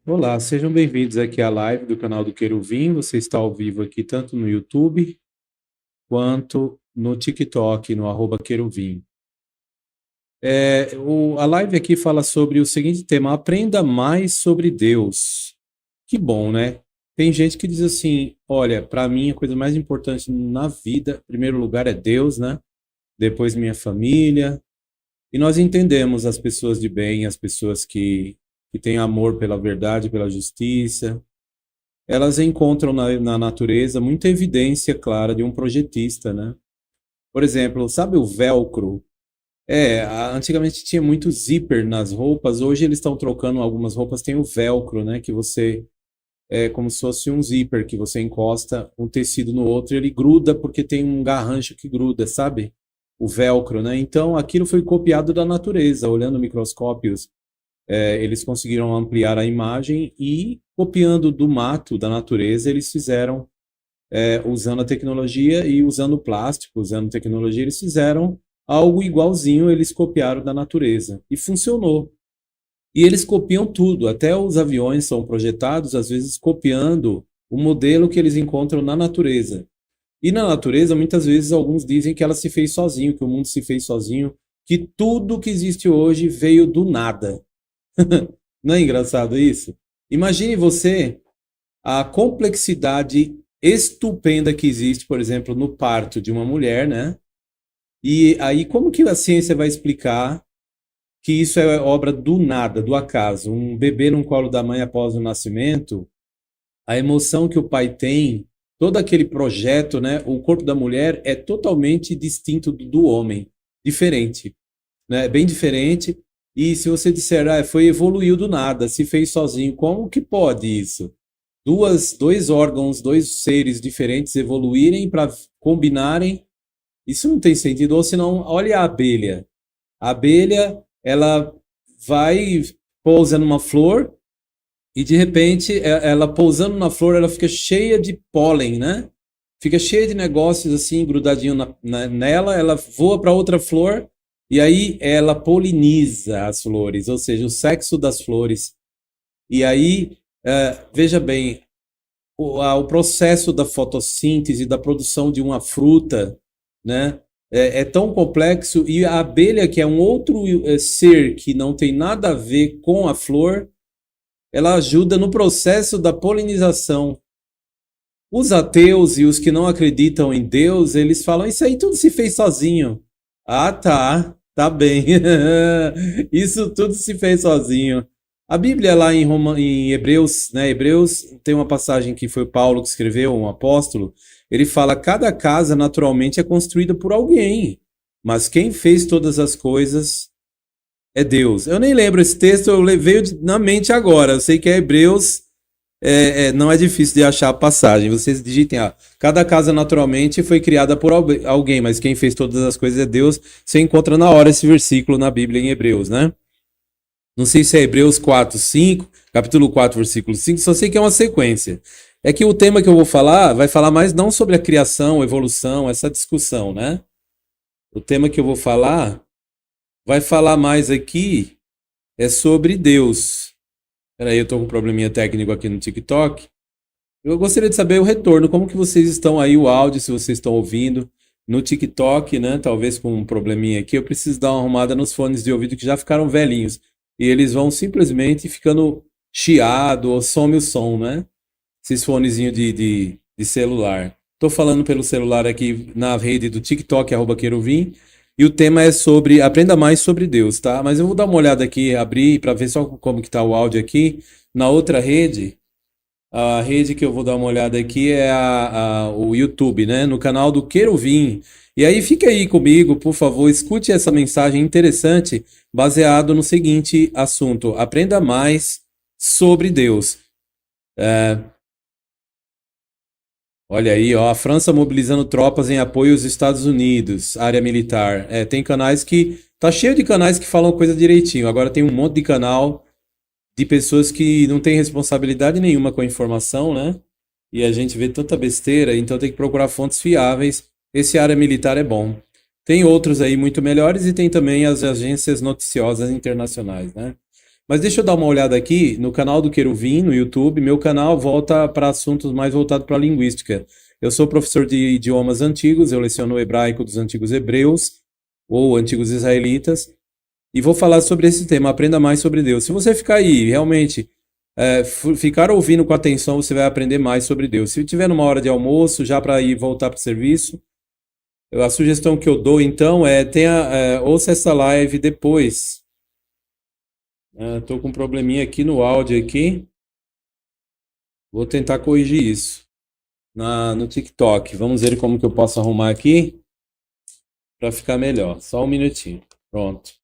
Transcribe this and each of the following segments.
Olá, sejam bem-vindos aqui à live do canal do Queruvim. Você está ao vivo aqui tanto no YouTube quanto no TikTok, no @Queruvim. A live aqui fala sobre o seguinte tema: aprenda mais sobre Deus. Que bom, né? Tem gente que diz assim: olha, para mim a coisa mais importante na vida, em primeiro lugar, é Deus, né? Depois minha família. E nós entendemos as pessoas de bem, as pessoas que têm amor pela verdade, pela justiça. Elas encontram na natureza muita evidência clara de um projetista, né? Por exemplo, sabe o velcro? Antigamente tinha muito zíper nas roupas, hoje eles estão trocando algumas roupas, tem o velcro, né? Que você é como se fosse um zíper que você encosta um tecido no outro e ele gruda porque tem um garrancho que gruda, sabe? O velcro, né? Então aquilo foi copiado da natureza, olhando microscópios eles conseguiram ampliar a imagem e, copiando do mato, da natureza, eles fizeram, usando a tecnologia e usando plástico, usando tecnologia, eles fizeram algo igualzinho, eles copiaram da natureza. E funcionou. E eles copiam tudo, até os aviões são projetados, às vezes, copiando o modelo que eles encontram na natureza. E na natureza, muitas vezes, alguns dizem que ela se fez sozinho, que o mundo se fez sozinho, que tudo que existe hoje veio do nada. Não é engraçado isso? Imagine você a complexidade estupenda que existe, por exemplo, no parto de uma mulher, né? E aí, como que a ciência vai explicar que isso é obra do nada, do acaso? Um bebê no colo da mãe após o nascimento, a emoção que o pai tem, todo aquele projeto, né? O corpo da mulher é totalmente distinto do homem, diferente, né? Bem diferente. E se você disser, foi evoluiu do nada, se fez sozinho, como que pode isso? Dois órgãos, dois seres diferentes evoluírem para combinarem, isso não tem sentido. Ou senão, olha a abelha. A abelha, ela vai, pousa numa flor e de repente, ela pousando na flor, ela fica cheia de pólen, né? Fica cheia de negócios assim, grudadinho nela, ela voa para outra flor e aí ela poliniza as flores, ou seja, o sexo das flores. E aí, veja bem, o processo da fotossíntese, da produção de uma fruta, né? É tão complexo e a abelha, que é um outro ser que não tem nada a ver com a flor, ela ajuda no processo da polinização. Os ateus e os que não acreditam em Deus, eles falam, isso aí tudo se fez sozinho. Ah, tá bem. Isso tudo se fez sozinho. A Bíblia lá em Hebreus, né? Hebreus tem uma passagem que foi Paulo que escreveu, um apóstolo. Ele fala: cada casa naturalmente é construída por alguém, mas quem fez todas as coisas é Deus. Eu nem lembro esse texto, veio na mente agora. Eu sei que é Hebreus, não é difícil de achar a passagem. Vocês digitem, cada casa naturalmente foi criada por alguém, mas quem fez todas as coisas é Deus. Você encontra na hora esse versículo na Bíblia em Hebreus, né? Não sei se é Hebreus 4, 5, capítulo 4, versículo 5, só sei que é uma sequência. É que o tema que eu vou falar vai falar mais não sobre a criação, evolução, essa discussão, né? O tema que eu vou falar vai falar mais aqui é sobre Deus. Peraí, eu tô com um probleminha técnico aqui no TikTok. Eu gostaria de saber o retorno, como que vocês estão aí, o áudio, se vocês estão ouvindo no TikTok, né? Talvez com um probleminha aqui, eu preciso dar uma arrumada nos fones de ouvido que já ficaram velhinhos. E eles vão simplesmente ficando chiado ou some o som, né? Esses fonezinhos de celular. Tô falando pelo celular aqui na rede do TikTok, @Queruvim, e o tema é sobre aprenda mais sobre Deus, tá? Mas eu vou dar uma olhada aqui, abrir para ver só como que tá o áudio aqui. Na outra rede, a rede que eu vou dar uma olhada aqui é o YouTube, né? No canal do Queruvim. E aí fica aí comigo, por favor, escute essa mensagem interessante, baseado no seguinte assunto: aprenda mais sobre Deus. É, Olha aí, ó, a França mobilizando tropas em apoio aos Estados Unidos, área militar. Tem canais que. Tá cheio de canais que falam coisa direitinho. Agora tem um monte de canal de pessoas que não têm responsabilidade nenhuma com a informação, né? E a gente vê tanta besteira, então tem que procurar fontes fiáveis. Esse área militar é bom. Tem outros aí muito melhores e tem também as agências noticiosas internacionais, né? Mas deixa eu dar uma olhada aqui no canal do Queruvim, no YouTube. Meu canal volta para assuntos mais voltados para a linguística. Eu sou professor de idiomas antigos, eu leciono o hebraico dos antigos hebreus, ou antigos israelitas, e vou falar sobre esse tema, aprenda mais sobre Deus. Se você ficar aí, realmente, ficar ouvindo com atenção, você vai aprender mais sobre Deus. Se tiver numa hora de almoço, já para ir voltar para o serviço, a sugestão que eu dou, então, ouça essa live depois. Estou com um probleminha aqui no áudio aqui. Vou tentar corrigir isso no TikTok. Vamos ver como que eu posso arrumar aqui para ficar melhor. Só um minutinho. Pronto.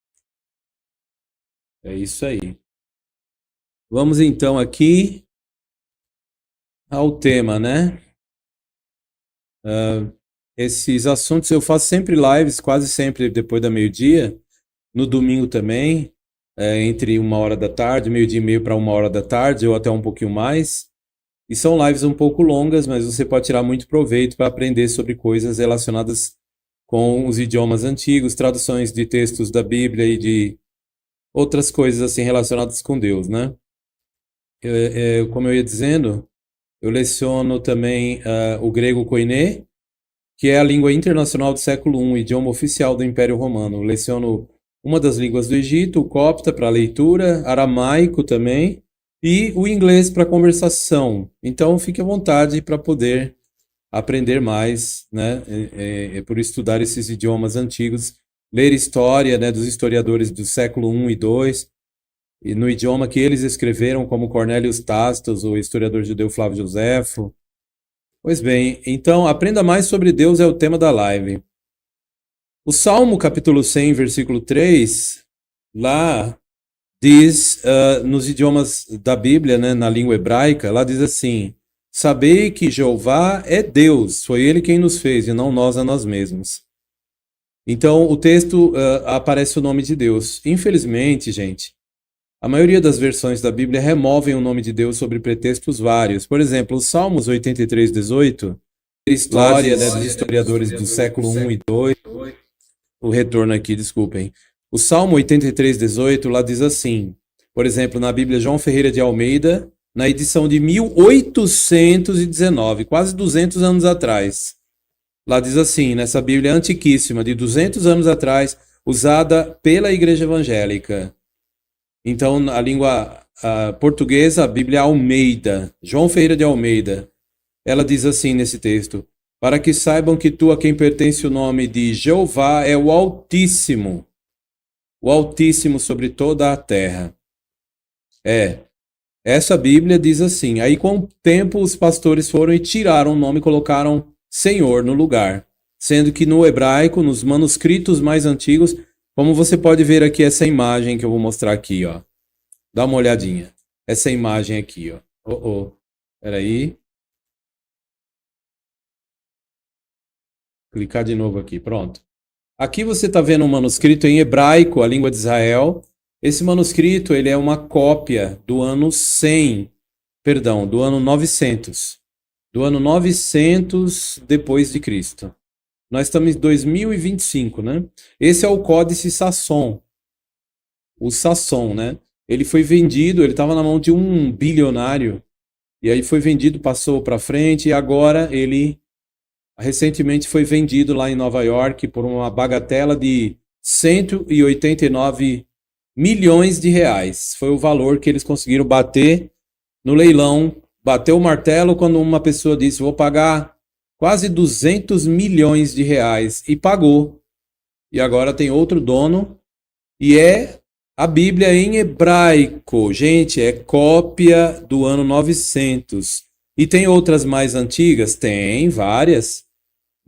É isso aí. Vamos então aqui ao tema, né? Esses assuntos eu faço sempre lives, quase sempre depois da meio-dia. No domingo também, entre 1h da tarde, meio-dia e meio para 1h da tarde, ou até um pouquinho mais. E são lives um pouco longas, mas você pode tirar muito proveito para aprender sobre coisas relacionadas com os idiomas antigos, traduções de textos da Bíblia e de outras coisas assim relacionadas com Deus, né? Como eu ia dizendo, eu leciono também o grego koiné, que é a língua internacional do século I, idioma oficial do Império Romano. Eu leciono uma das línguas do Egito, o copta para leitura, aramaico também, e o inglês para conversação. Então, fique à vontade para poder aprender mais, né, por estudar esses idiomas antigos, ler história, né, dos historiadores do século I e II, e no idioma que eles escreveram, como Cornélios Tácitos, o historiador judeu Flávio Joséfo. Pois bem, então, aprenda mais sobre Deus é o tema da live. O Salmo capítulo 100, versículo 3, lá diz, nos idiomas da Bíblia, né, na língua hebraica, lá diz assim: sabei que Jeová é Deus, foi Ele quem nos fez e não nós a nós mesmos. Então, o texto aparece o nome de Deus. Infelizmente, gente, a maioria das versões da Bíblia removem o nome de Deus sobre pretextos vários. Por exemplo, os Salmos 83, 18, história, né, dos historiadores do século I e II, o retorno aqui, desculpem. O Salmo 83, 18, lá diz assim, por exemplo, na Bíblia João Ferreira de Almeida, na edição de 1819, quase 200 anos atrás. Lá diz assim, nessa Bíblia antiquíssima, de 200 anos atrás, usada pela Igreja Evangélica. Então, a língua portuguesa, a Bíblia Almeida, João Ferreira de Almeida, ela diz assim nesse texto: para que saibam que tu, a quem pertence o nome de Jeová, é o Altíssimo sobre toda a terra. Essa Bíblia diz assim. Aí, com o tempo, os pastores foram e tiraram o nome e colocaram Senhor no lugar, sendo que no hebraico, nos manuscritos mais antigos, como você pode ver aqui essa imagem que eu vou mostrar aqui, ó. Dá uma olhadinha. Essa imagem aqui, ó. Peraí. Clicar de novo aqui, pronto. Aqui você está vendo um manuscrito em hebraico, a língua de Israel. Esse manuscrito, ele é uma cópia do ano 100, perdão, do ano 900. Do ano 900 depois de Cristo. Nós estamos em 2025, né? Esse é o Códice Sasson. O Sasson, né? Ele foi vendido, ele estava na mão de um bilionário, e aí foi vendido, passou para frente, e agora ele recentemente foi vendido lá em Nova York por uma bagatela de 189 milhões de reais. Foi o valor que eles conseguiram bater no leilão. Bateu o martelo quando uma pessoa disse: vou pagar quase 200 milhões de reais. E pagou. E agora tem outro dono. E é a Bíblia em hebraico. Gente, é cópia do ano 900. E tem outras mais antigas? Tem, várias.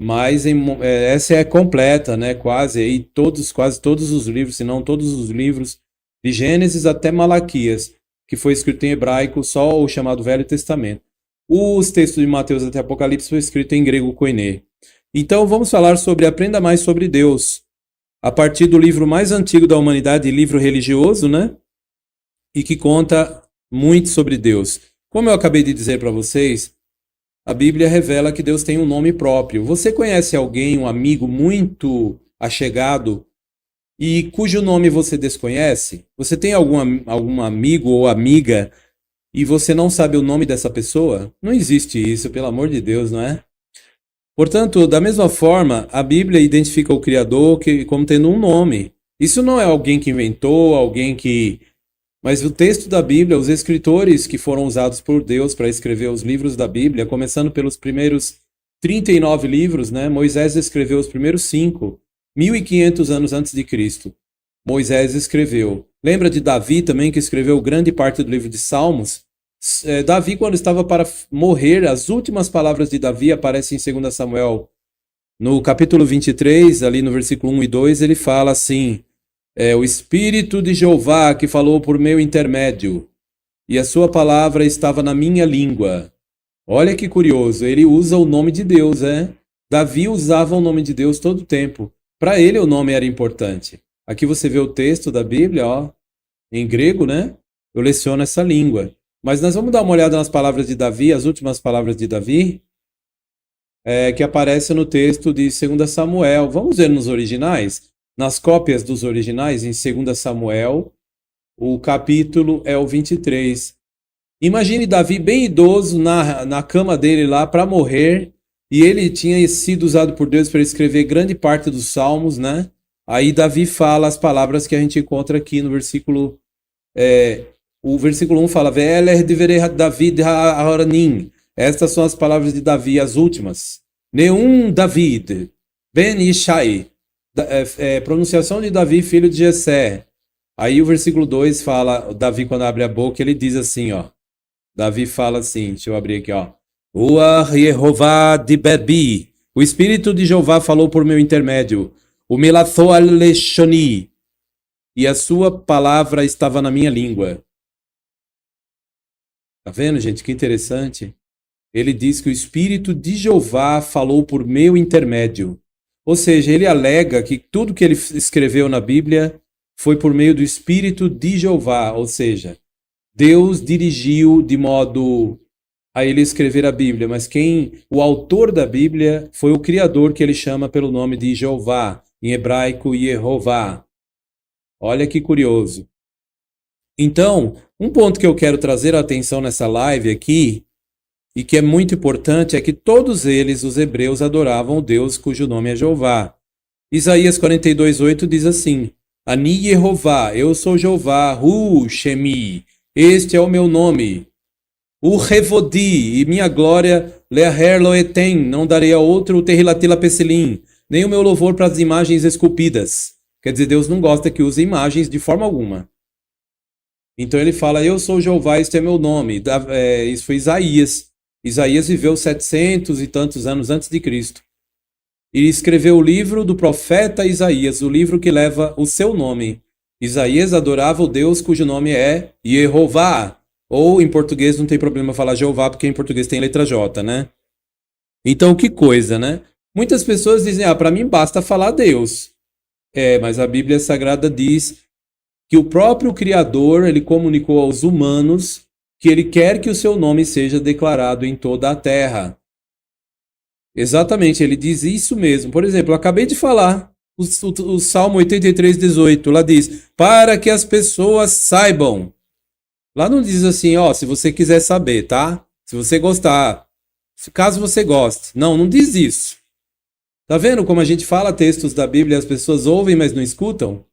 Mas essa é completa, né? Quase todos os livros, se não todos os livros, de Gênesis até Malaquias, que foi escrito em hebraico, só o chamado Velho Testamento. Os textos de Mateus até Apocalipse foi escrito em grego koiné. Então vamos falar sobre Aprenda Mais sobre Deus, a partir do livro mais antigo da humanidade, livro religioso, né? E que conta muito sobre Deus. Como eu acabei de dizer para vocês, a Bíblia revela que Deus tem um nome próprio. Você conhece alguém, um amigo muito achegado, e cujo nome você desconhece? Você tem algum amigo ou amiga e você não sabe o nome dessa pessoa? Não existe isso, pelo amor de Deus, não é? Portanto, da mesma forma, a Bíblia identifica o Criador como tendo um nome. Isso não é alguém que inventou, alguém que. Mas o texto da Bíblia, os escritores que foram usados por Deus para escrever os livros da Bíblia, começando pelos primeiros 39 livros, né? Moisés escreveu os primeiros 5, 1500 anos antes de Cristo. Moisés escreveu. Lembra de Davi também, que escreveu grande parte do livro de Salmos? Davi, quando estava para morrer, as últimas palavras de Davi aparecem em 2 Samuel. No capítulo 23, ali no versículo 1 e 2, ele fala assim: o Espírito de Jeová que falou por meu intermédio, e a sua palavra estava na minha língua. Olha que curioso, ele usa o nome de Deus, né? Davi usava o nome de Deus todo o tempo. Para ele o nome era importante. Aqui você vê o texto da Bíblia, ó, em grego, né? Eu leciono essa língua. Mas nós vamos dar uma olhada nas palavras de Davi, as últimas palavras de Davi, que aparecem no texto de 2 Samuel. Vamos ver nos originais? Nas cópias dos originais, em 2 Samuel, o capítulo é o 23. Imagine Davi bem idoso na cama dele lá para morrer, e ele tinha sido usado por Deus para escrever grande parte dos salmos, né? Aí Davi fala as palavras que a gente encontra aqui no versículo. O versículo 1 fala: Veler diverei David ha'aranim. Estas são as palavras de Davi, as últimas. Neum David, Ben Ishai. Pronunciação de Davi, filho de Jessé. Aí o versículo 2 fala, Davi quando abre a boca, ele diz assim, ó. Davi fala assim, deixa eu abrir aqui, ó. Uar Yehová de Berbi. O Espírito de Jeová falou por meu intermédio. O Melathó Aleshoni. E a sua palavra estava na minha língua. Tá vendo, gente? Que interessante. Ele diz que o Espírito de Jeová falou por meu intermédio. Ou seja, ele alega que tudo que ele escreveu na Bíblia foi por meio do Espírito de Jeová. Ou seja, Deus dirigiu de modo a ele escrever a Bíblia. Mas o autor da Bíblia foi o Criador, que ele chama pelo nome de Jeová. Em hebraico, Yehová. Olha que curioso. Então, um ponto que eu quero trazer a atenção nessa live aqui, e que é muito importante, é que todos eles, os hebreus, adoravam o Deus cujo nome é Jeová. Isaías 42:8 diz assim: Ani Yehová, eu sou Jeová, Hu Shemi, este é o meu nome. O Revodi, e minha glória, Leaher Loetem, não darei a outro o Terrilatila Pesilim, nem o meu louvor para as imagens esculpidas. Quer dizer, Deus não gosta que use imagens de forma alguma. Então ele fala, eu sou Jeová, este é meu nome. Isso foi Isaías. Isaías viveu 700 e tantos anos antes de Cristo. E escreveu o livro do profeta Isaías, o livro que leva o seu nome. Isaías adorava o Deus cujo nome é Yehová. Ou em português não tem problema falar Jeová, porque em português tem letra J, né? Então que coisa, né? Muitas pessoas dizem, para mim basta falar Deus. Mas a Bíblia Sagrada diz que o próprio Criador, ele comunicou aos humanos que ele quer que o seu nome seja declarado em toda a terra. Exatamente, ele diz isso mesmo. Por exemplo, eu acabei de falar, o Salmo 83:18, lá diz, para que as pessoas saibam. Lá não diz assim, se você quiser saber, tá? Se você gostar, caso você goste. Não diz isso. Tá vendo como a gente fala textos da Bíblia e as pessoas ouvem, mas não escutam?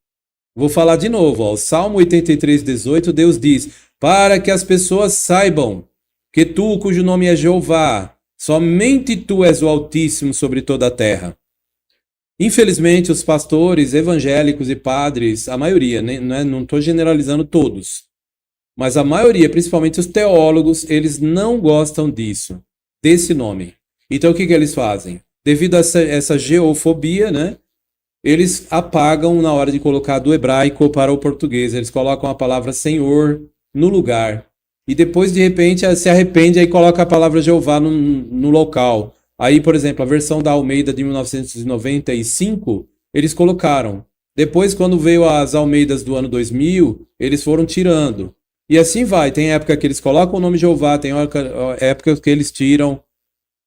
Vou falar de novo, ó. O Salmo 83:18, Deus diz, para que as pessoas saibam que tu, cujo nome é Jeová, somente tu és o Altíssimo sobre toda a terra. Infelizmente, os pastores evangélicos e padres, a maioria, não estou generalizando todos, mas a maioria, principalmente os teólogos, eles não gostam desse nome. Então o que eles fazem? Devido a essa geofobia, né? Eles apagam na hora de colocar do hebraico para o português. Eles colocam a palavra Senhor no lugar. E depois, de repente, se arrepende e coloca a palavra Jeová no local. Aí, por exemplo, a versão da Almeida de 1995, eles colocaram. Depois, quando veio as Almeidas do ano 2000, eles foram tirando. E assim vai. Tem época que eles colocam o nome Jeová, tem época que eles tiram.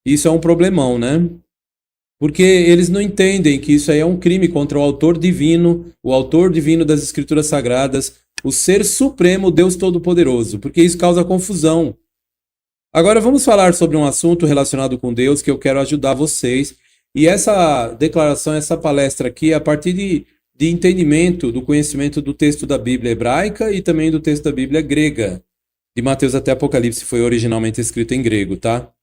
Isso é um problemão, né? Porque eles não entendem que isso aí é um crime contra o autor divino das Escrituras Sagradas, o Ser Supremo, Deus Todo-Poderoso, porque isso causa confusão. Agora vamos falar sobre um assunto relacionado com Deus que eu quero ajudar vocês. E essa declaração, essa palestra aqui, é a partir de entendimento do conhecimento do texto da Bíblia hebraica e também do texto da Bíblia grega. De Mateus até Apocalipse foi originalmente escrito em grego, tá?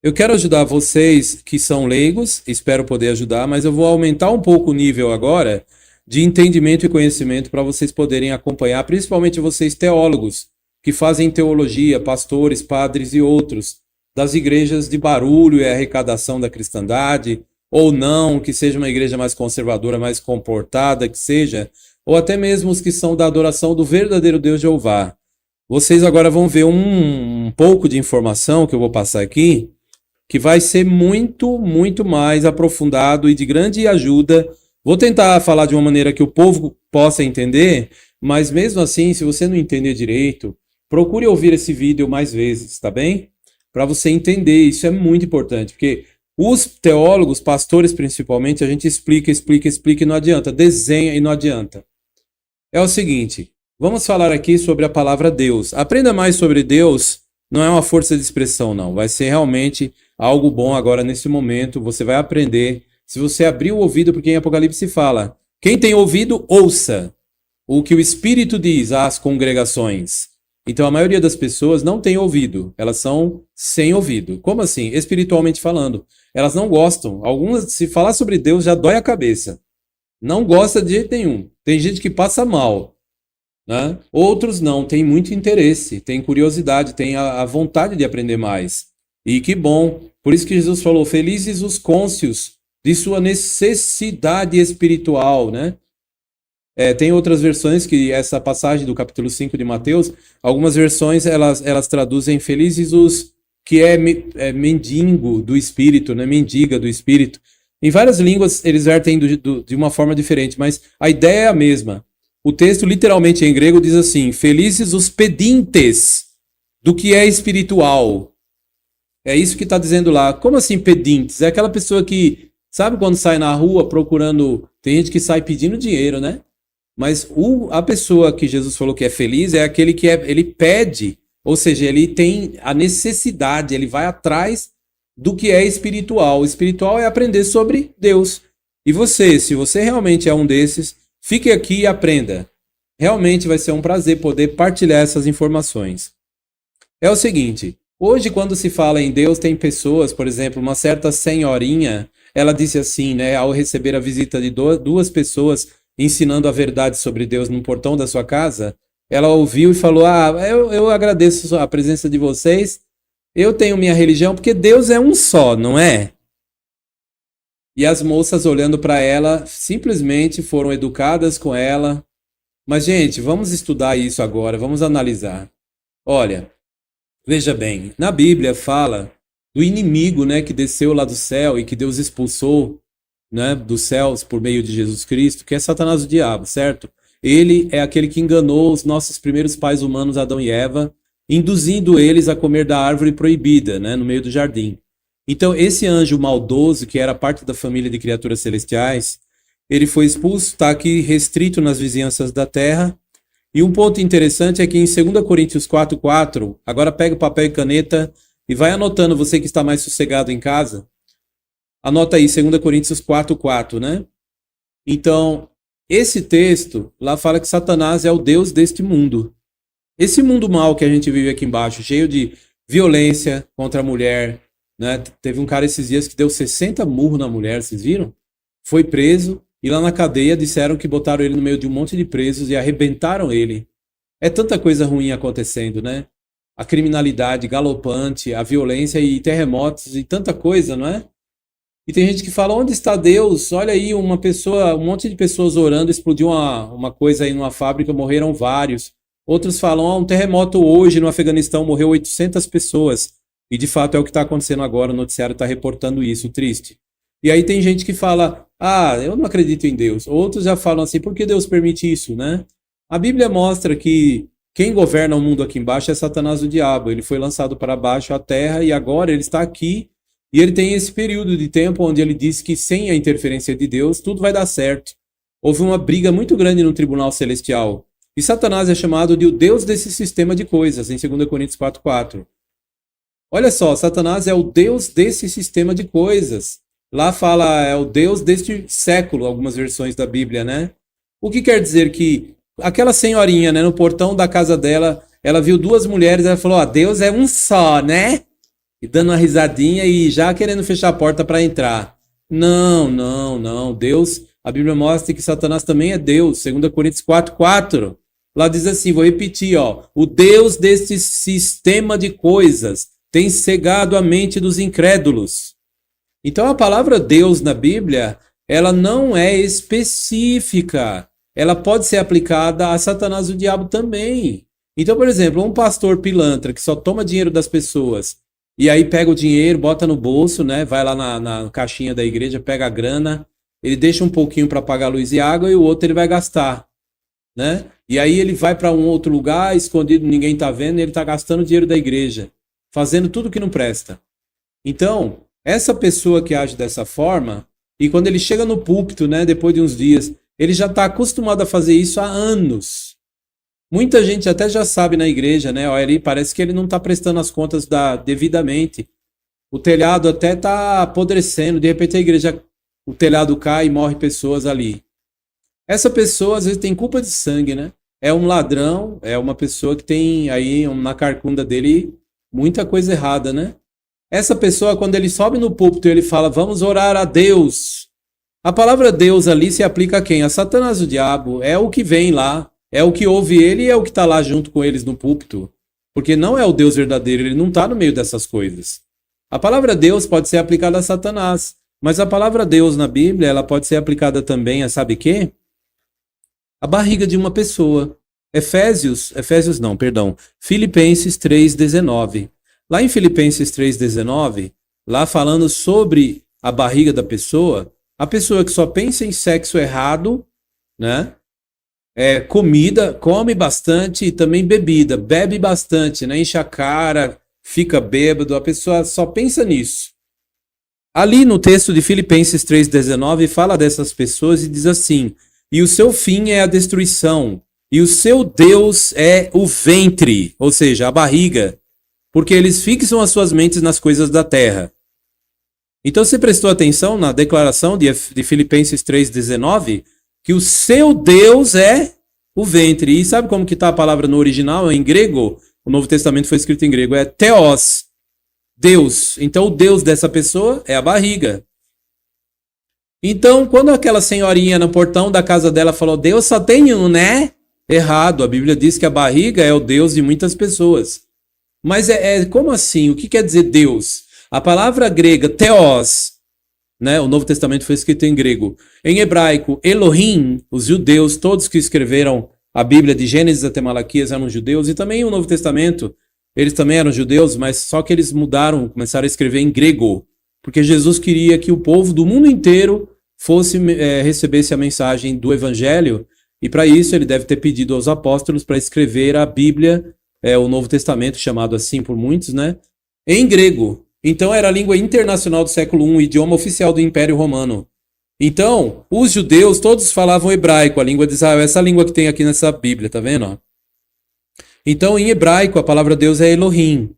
Eu quero ajudar vocês que são leigos, espero poder ajudar, mas eu vou aumentar um pouco o nível agora de entendimento e conhecimento para vocês poderem acompanhar, principalmente vocês teólogos, que fazem teologia, pastores, padres e outros, das igrejas de barulho e arrecadação da cristandade, ou não, que seja uma igreja mais conservadora, mais comportada, que seja, ou até mesmo os que são da adoração do verdadeiro Deus Jeová. Vocês agora vão ver um pouco de informação que eu vou passar aqui, que vai ser muito, muito mais aprofundado e de grande ajuda. Vou tentar falar de uma maneira que o povo possa entender, mas mesmo assim, se você não entender direito, procure ouvir esse vídeo mais vezes, tá bem? Para você entender, isso é muito importante, porque os teólogos, pastores principalmente, a gente explica e não adianta, desenha e não adianta. É o seguinte, vamos falar aqui sobre a palavra Deus. Aprenda mais sobre Deus, não é uma força de expressão não, vai ser realmente algo bom agora nesse momento, você vai aprender. Se você abrir o ouvido, porque em Apocalipse fala, quem tem ouvido, ouça o que o Espírito diz às congregações. Então a maioria das pessoas não tem ouvido, elas são sem ouvido. Como assim? Espiritualmente falando. Elas não gostam. Algumas, se falar sobre Deus, já dói a cabeça. Não gosta de jeito nenhum. Tem gente que passa mal, né? Outros não, tem muito interesse, tem curiosidade, tem a vontade de aprender mais. E que bom. Por isso que Jesus falou, felizes os cônscios de sua necessidade espiritual, né? Tem outras versões que essa passagem do capítulo 5 de Mateus, algumas versões elas traduzem felizes os que mendigo do espírito, né? Mendiga do espírito. Em várias línguas eles vertem de uma forma diferente, mas a ideia é a mesma. O texto literalmente em grego diz assim, felizes os pedintes do que é espiritual. É isso que está dizendo lá. Como assim pedintes? É aquela pessoa que, sabe quando sai na rua procurando, tem gente que sai pedindo dinheiro, né? Mas a pessoa que Jesus falou que é feliz é aquele que ele pede, ou seja, ele tem a necessidade, ele vai atrás do que é espiritual. O espiritual é aprender sobre Deus. E você, se você realmente é um desses, fique aqui e aprenda. Realmente vai ser um prazer poder partilhar essas informações. É o seguinte, hoje quando se fala em Deus, tem pessoas, por exemplo, uma certa senhorinha, ela disse assim, né, ao receber a visita de duas pessoas ensinando a verdade sobre Deus no portão da sua casa, ela ouviu e falou, eu agradeço a presença de vocês, eu tenho minha religião porque Deus é um só, não é? E as moças olhando para ela, simplesmente foram educadas com ela. Mas, gente, vamos estudar isso agora, vamos analisar. Olha, veja bem, na Bíblia fala do inimigo, né, que desceu lá do céu e que Deus expulsou, né, dos céus por meio de Jesus Cristo, que é Satanás, o diabo, certo? Ele é aquele que enganou os nossos primeiros pais humanos, Adão e Eva, induzindo eles a comer da árvore proibida, né, no meio do jardim. Então, esse anjo maldoso, que era parte da família de criaturas celestiais, ele foi expulso, está aqui restrito nas vizinhanças da terra. E um ponto interessante é que em 2 Coríntios 4:4, agora pega o papel e caneta e vai anotando, você que está mais sossegado em casa. Anota aí, 2 Coríntios 4:4, né? Então, esse texto lá fala que Satanás é o Deus deste mundo. Esse mundo mal que a gente vive aqui embaixo, cheio de violência contra a mulher, né? Teve um cara esses dias que deu 60 murros na mulher, vocês viram? Foi preso e lá na cadeia disseram que botaram ele no meio de um monte de presos e arrebentaram ele. É tanta coisa ruim acontecendo, né? A criminalidade galopante, a violência e terremotos e tanta coisa, não é? E tem gente que fala, onde está Deus? Olha aí, um monte de pessoas orando, explodiu uma coisa aí numa fábrica, morreram vários. Outros falam, um terremoto hoje no Afeganistão, morreu 800 pessoas. E de fato é o que está acontecendo agora, o noticiário está reportando isso, triste. E aí tem gente que fala, eu não acredito em Deus. Outros já falam assim, por que Deus permite isso, né? A Bíblia mostra que quem governa o mundo aqui embaixo é Satanás, o diabo. Ele foi lançado para baixo, a terra, e agora ele está aqui E ele tem esse período de tempo onde ele diz que sem a interferência de Deus, tudo vai dar certo. Houve uma briga muito grande no tribunal celestial. E Satanás é chamado de o Deus desse sistema de coisas, em 2 Coríntios 4:4. Olha só, Satanás é o Deus desse sistema de coisas. Lá fala, é o Deus deste século, algumas versões da Bíblia, né? O que quer dizer que aquela senhorinha, né, no portão da casa dela, ela viu duas mulheres, ela falou, Deus é um só, né? E dando uma risadinha e já querendo fechar a porta para entrar. Não, não, não. Deus, a Bíblia mostra que Satanás também é Deus. 2 Coríntios 4:4. Lá diz assim, vou repetir, o Deus desse sistema de coisas tem cegado a mente dos incrédulos. Então a palavra Deus na Bíblia, ela não é específica. Ela pode ser aplicada a Satanás e o diabo também. Então, por exemplo, um pastor pilantra que só toma dinheiro das pessoas e aí pega o dinheiro, bota no bolso, né? Vai lá na caixinha da igreja, pega a grana, ele deixa um pouquinho para pagar luz e água e o outro ele vai gastar, né? E aí ele vai para um outro lugar, escondido, ninguém tá vendo, e ele tá gastando o dinheiro da igreja, fazendo tudo que não presta. Então, essa pessoa que age dessa forma, e quando ele chega no púlpito, né, depois de uns dias, ele já está acostumado a fazer isso há anos. Muita gente até já sabe na igreja, né? Olha ali, parece que ele não está prestando as contas devidamente. O telhado até está apodrecendo, de repente a igreja, o telhado cai e morre pessoas ali. Essa pessoa às vezes tem culpa de sangue, né? É um ladrão, é uma pessoa que tem aí na carcunda dele muita coisa errada, né? Essa pessoa, quando ele sobe no púlpito e ele fala, vamos orar a Deus. A palavra Deus ali se aplica a quem? A Satanás, o diabo. É o que vem lá. É o que ouve ele e é o que está lá junto com eles no púlpito. Porque não é o Deus verdadeiro, ele não está no meio dessas coisas. A palavra Deus pode ser aplicada a Satanás. Mas a palavra Deus na Bíblia, ela pode ser aplicada também a sabe quê? A barriga de uma pessoa. Filipenses 3:19. Lá em Filipenses 3:19, lá falando sobre a barriga da pessoa, a pessoa que só pensa em sexo errado, né? Comida, come bastante e também bebida, bebe bastante, né? Enche a cara, fica bêbado, a pessoa só pensa nisso. Ali no texto de Filipenses 3:19 fala dessas pessoas e diz assim, e o seu fim é a destruição, e o seu Deus é o ventre, ou seja, a barriga, porque eles fixam as suas mentes nas coisas da terra. Então você prestou atenção na declaração de Filipenses 3:19, que o seu Deus é o ventre. E sabe como que está a palavra no original, em grego? O Novo Testamento foi escrito em grego, é theos, Deus. Então o Deus dessa pessoa é a barriga. Então, quando aquela senhorinha no portão da casa dela falou, Deus só tem um, né? Errado, a Bíblia diz que a barriga é o Deus de muitas pessoas. Mas como assim? O que quer dizer Deus? A palavra grega, theos, né? O Novo Testamento foi escrito em grego. Em hebraico, Elohim, os judeus, todos que escreveram a Bíblia de Gênesis até Malaquias eram judeus, e também o Novo Testamento, eles também eram judeus, mas só que eles mudaram, começaram a escrever em grego, porque Jesus queria que o povo do mundo inteiro recebesse a mensagem do Evangelho, e para isso ele deve ter pedido aos apóstolos para escrever a Bíblia, o Novo Testamento, chamado assim por muitos, né? Em grego. Então era a língua internacional do século I, o idioma oficial do Império Romano. Então, os judeus todos falavam hebraico, a língua de Israel, essa língua que tem aqui nessa Bíblia, tá vendo? Então, em hebraico, a palavra Deus é Elohim.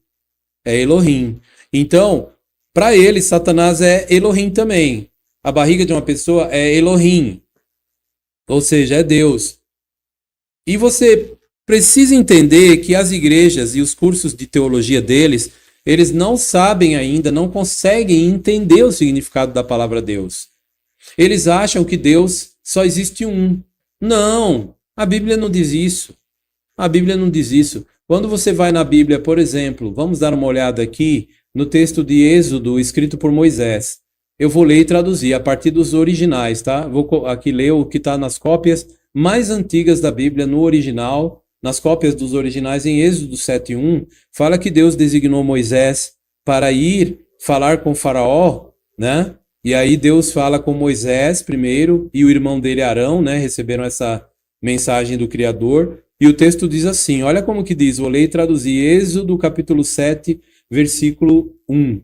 É Elohim. Então, para eles, Satanás é Elohim também. A barriga de uma pessoa é Elohim. Ou seja, é Deus. E você precisa entender que as igrejas e os cursos de teologia deles, eles não sabem ainda, não conseguem entender o significado da palavra Deus. Eles acham que Deus só existe um. Não, a Bíblia não diz isso. A Bíblia não diz isso. Quando você vai na Bíblia, por exemplo, vamos dar uma olhada aqui no texto de Êxodo, escrito por Moisés. Eu vou ler e traduzir a partir dos originais, tá? Vou aqui ler o que está nas cópias mais antigas da Bíblia no original. Nas cópias dos originais, em Êxodo 7:1, fala que Deus designou Moisés para ir falar com Faraó, né? E aí Deus fala com Moisés primeiro e o irmão dele Arão, né? Receberam essa mensagem do Criador. E o texto diz assim, olha como que diz, vou ler e traduzir, Êxodo capítulo 7, versículo 1.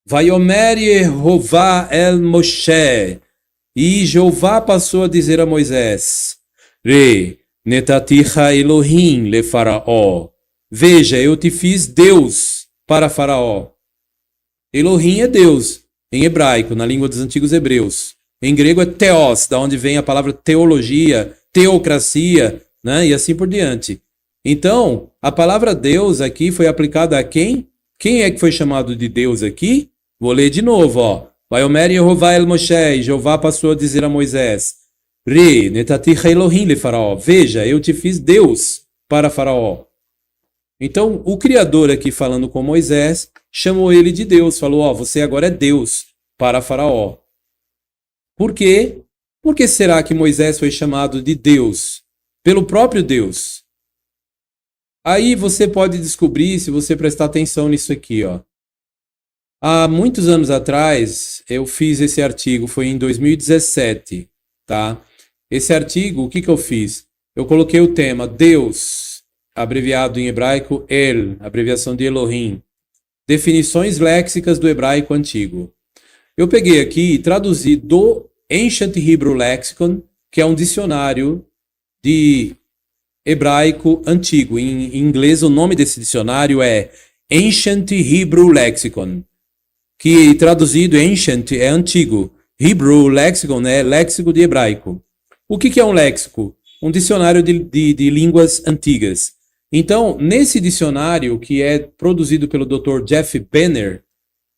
Vaiomer Yehová el Moshe. E Jeová passou a dizer a Moisés: Re, netaticha Elohim le faraó. Veja, eu te fiz Deus para faraó. Elohim é Deus, em hebraico, na língua dos antigos hebreus. Em grego é theos, da onde vem a palavra teologia, teocracia, né? E assim por diante. Então, a palavra Deus aqui foi aplicada a quem? Quem é que foi chamado de Deus aqui? Vou ler de novo, ó. Vaiomer Yehová el Moshe, Jeová passou a dizer a Moisés: Re, netaticha Elohim le faraó. Veja, eu te fiz Deus para faraó. Então, o Criador aqui falando com Moisés, chamou ele de Deus, falou, ó, você agora é Deus para faraó. Por quê? Por que será que Moisés foi chamado de Deus? Pelo próprio Deus. Aí você pode descobrir, se você prestar atenção nisso aqui, ó. Há muitos anos atrás, eu fiz esse artigo, foi em 2017, tá? Esse artigo, o que eu fiz? Eu coloquei o tema Deus, abreviado em hebraico El, abreviação de Elohim. Definições léxicas do hebraico antigo. Eu peguei aqui e traduzi do Ancient Hebrew Lexicon, que é um dicionário de hebraico antigo. Em inglês, o nome desse dicionário é Ancient Hebrew Lexicon, que traduzido Ancient é antigo. Hebrew Lexicon é léxico de hebraico. O que é um léxico? Um dicionário de línguas antigas. Então, nesse dicionário, que é produzido pelo Dr. Jeff Benner,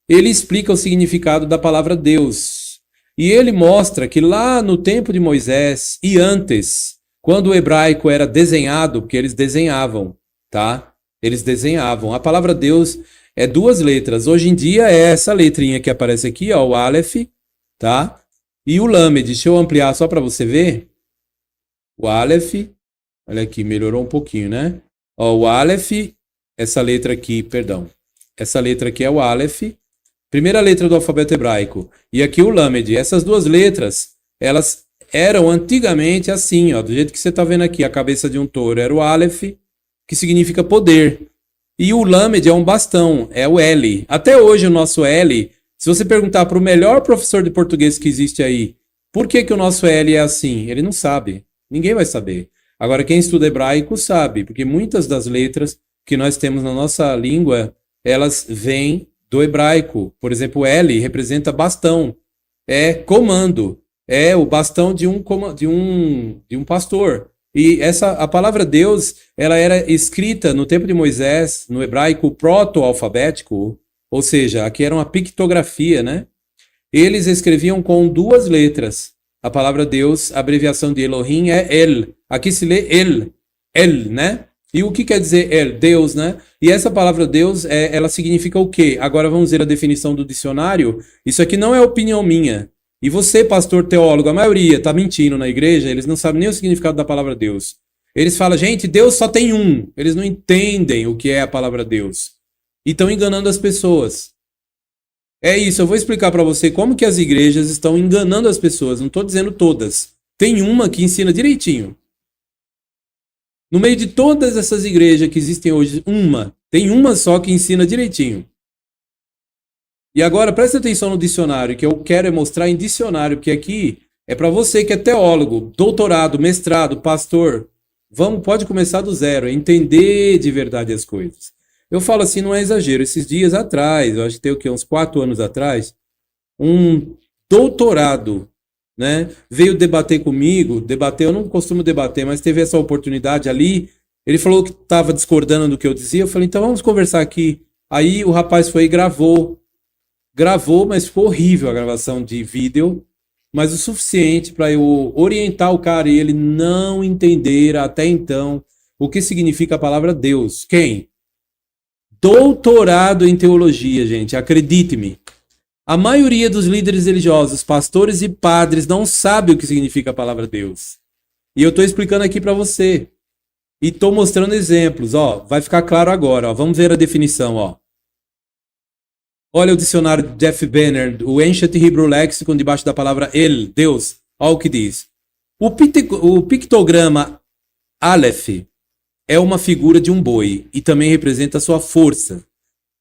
ele explica o significado da palavra Deus. E ele mostra que lá no tempo de Moisés e antes, quando o hebraico era desenhado, porque eles desenhavam, tá? Eles desenhavam. A palavra Deus é duas letras. Hoje em dia é essa letrinha que aparece aqui, ó, o Aleph, tá? E o Lamed. Deixa eu ampliar só para você ver. O Aleph, olha aqui, melhorou um pouquinho, né? Ó, o Aleph, essa letra aqui, perdão. Essa letra aqui é o Aleph, primeira letra do alfabeto hebraico. E aqui o Lamed. Essas duas letras, elas eram antigamente assim, ó, do jeito que você está vendo aqui, a cabeça de um touro era o Aleph, que significa poder. E o Lamed é um bastão, é o L. Até hoje o nosso L, se você perguntar para o melhor professor de português que existe aí, por que o nosso L é assim? Ele não sabe. Ninguém vai saber. Agora, quem estuda hebraico sabe, porque muitas das letras que nós temos na nossa língua, elas vêm do hebraico. Por exemplo, L representa bastão, é comando, é o bastão de um pastor. E a palavra Deus, ela era escrita no tempo de Moisés, no hebraico proto-alfabético, ou seja, aqui era uma pictografia, né? Eles escreviam com duas letras. A palavra Deus, a abreviação de Elohim é El. Aqui se lê El, né? E o que quer dizer El? Deus, né? E essa palavra Deus, ela significa o quê? Agora vamos ver a definição do dicionário. Isso aqui não é opinião minha. E você, pastor teólogo, a maioria está mentindo na igreja, eles não sabem nem o significado da palavra Deus. Eles falam, gente, Deus só tem um. Eles não entendem o que é a palavra Deus. E estão enganando as pessoas. É isso, eu vou explicar para você como que as igrejas estão enganando as pessoas. Não estou dizendo todas. Tem uma que ensina direitinho. No meio de todas essas igrejas que existem hoje, tem uma só que ensina direitinho. E agora, presta atenção no dicionário, que eu quero mostrar em dicionário, porque aqui é para você que é teólogo, doutorado, mestrado, pastor. Pode começar do zero, entender de verdade as coisas. Eu falo assim, não é exagero. Esses dias atrás, eu acho que tem o quê? Uns 4 anos atrás, um doutorado, né, veio debater comigo, eu não costumo debater, mas teve essa oportunidade ali. Ele falou que estava discordando do que eu dizia. Eu falei, então vamos conversar aqui. Aí o rapaz foi e gravou, mas ficou horrível a gravação de vídeo, mas o suficiente para eu orientar o cara e ele não entender até então o que significa a palavra Deus. Quem? Doutorado em teologia, gente, acredite-me. A maioria dos líderes religiosos, pastores e padres não sabe o que significa a palavra Deus. E eu estou explicando aqui para você. E estou mostrando exemplos, ó. Vai ficar claro agora, ó. Vamos ver a definição, ó. Olha o dicionário de Jeff Benner, o Ancient Hebrew Lexicon, debaixo da palavra El, Deus. Olha o que diz. O pictograma Aleph é uma figura de um boi e também representa a sua força.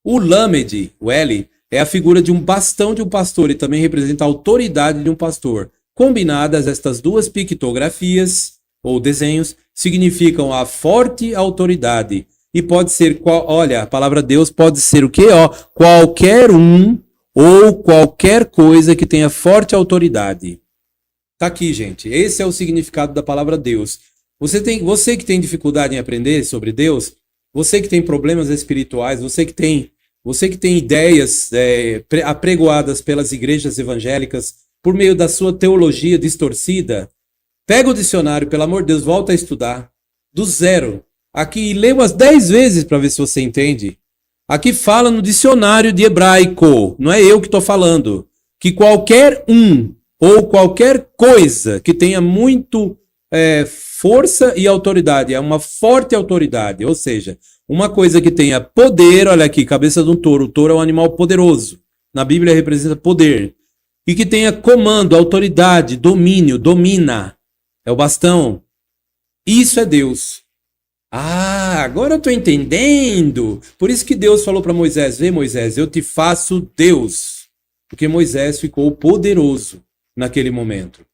O Lamed, o L, é a figura de um bastão de um pastor e também representa a autoridade de um pastor. Combinadas, estas duas pictografias ou desenhos significam a forte autoridade. E pode ser, olha, a palavra Deus pode ser o quê? Qualquer um ou qualquer coisa que tenha forte autoridade. Tá aqui, gente. Esse é o significado da palavra Deus. Você que tem dificuldade em aprender sobre Deus, você que tem problemas espirituais, você que tem ideias apregoadas pelas igrejas evangélicas por meio da sua teologia distorcida, pega o dicionário, pelo amor de Deus, volta a estudar do zero. Aqui lê umas 10 vezes para ver se você entende. Aqui fala no dicionário de hebraico, não é eu que estou falando, que qualquer um ou qualquer coisa que tenha muito força e autoridade, é uma forte autoridade, ou seja, uma coisa que tenha poder, olha aqui, cabeça de um touro, o touro é um animal poderoso, na Bíblia representa poder, e que tenha comando, autoridade, domínio, domina, é o bastão, isso é Deus. Ah, agora eu estou entendendo. Por isso que Deus falou para Moisés, vê Moisés, eu te faço Deus. Porque Moisés ficou poderoso naquele momento.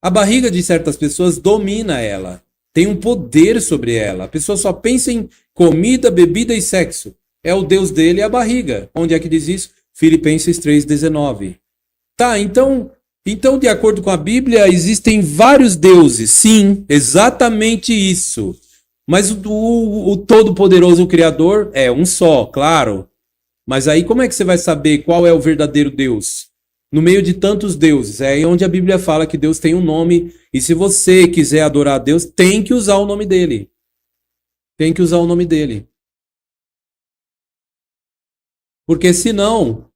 A barriga de certas pessoas domina ela. Tem um poder sobre ela. A pessoa só pensa em comida, bebida e sexo. É o Deus dele, a barriga. Onde é que diz isso? Filipenses 3,19. Tá, então, de acordo com a Bíblia, existem vários deuses. Sim, exatamente isso. Mas o Todo-Poderoso, o Criador, é um só, claro. Mas aí como é que você vai saber qual é o verdadeiro Deus? No meio de tantos deuses. É aí onde a Bíblia fala que Deus tem um nome. E se você quiser adorar a Deus, tem que usar o nome dele. Tem que usar o nome dele. Porque senão,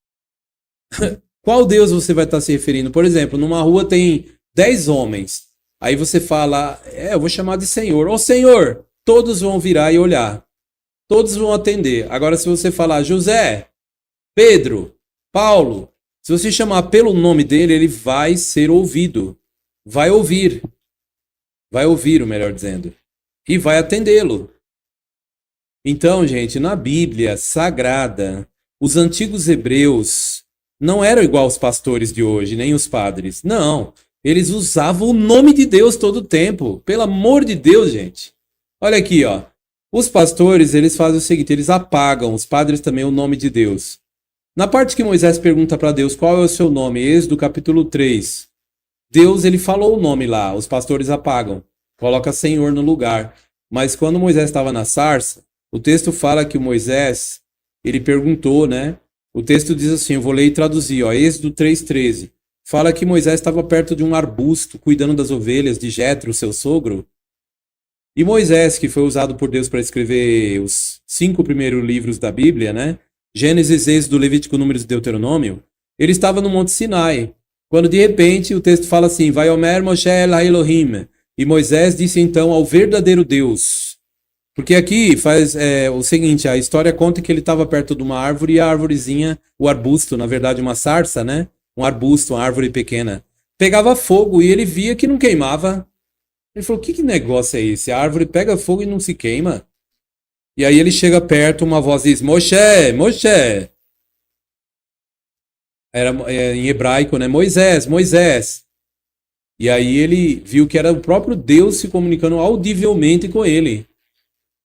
qual Deus você vai estar se referindo? Por exemplo, numa rua tem 10 homens. Aí você fala, eu vou chamar de Senhor. Ô Senhor! Todos vão virar e olhar. Todos vão atender. Agora, se você falar José, Pedro, Paulo, se você chamar pelo nome dele, ele vai ser ouvido. Vai ouvir. Vai ouvir, melhor dizendo. E vai atendê-lo. Então, gente, na Bíblia Sagrada, os antigos hebreus não eram igual aos pastores de hoje, nem os padres. Não. Eles usavam o nome de Deus todo o tempo. Pelo amor de Deus, gente. Olha aqui, ó. Os pastores, eles fazem o seguinte, eles apagam, os padres também, o nome de Deus. Na parte que Moisés pergunta para Deus qual é o seu nome, Êxodo capítulo 3, Deus, ele falou o nome lá, os pastores apagam, coloca Senhor no lugar. Mas quando Moisés estava na sarça, o texto fala que o Moisés, ele perguntou, né? O texto diz assim, eu vou ler e traduzir, ó, Êxodo 3:13. Fala que Moisés estava perto de um arbusto, cuidando das ovelhas de Jetro, seu sogro. E Moisés, que foi usado por Deus para escrever os 5 primeiros livros da Bíblia, né? Gênesis, Êxodo, Levítico, Números e Deuteronômio, ele estava no Monte Sinai, quando de repente o texto fala assim, Vaiomer Moshe El Elohim, e Moisés disse então ao verdadeiro Deus. Porque aqui faz o seguinte, a história conta que ele estava perto de uma árvore e a árvorezinha, o arbusto, na verdade uma sarça, né? Um arbusto, uma árvore pequena, pegava fogo e ele via que não queimava. Ele falou, que negócio é esse? A árvore pega fogo e não se queima? E aí ele chega perto, uma voz diz, Moshe, Moshe. Era em hebraico, né? Moisés, Moisés. E aí ele viu que era o próprio Deus se comunicando audivelmente com ele.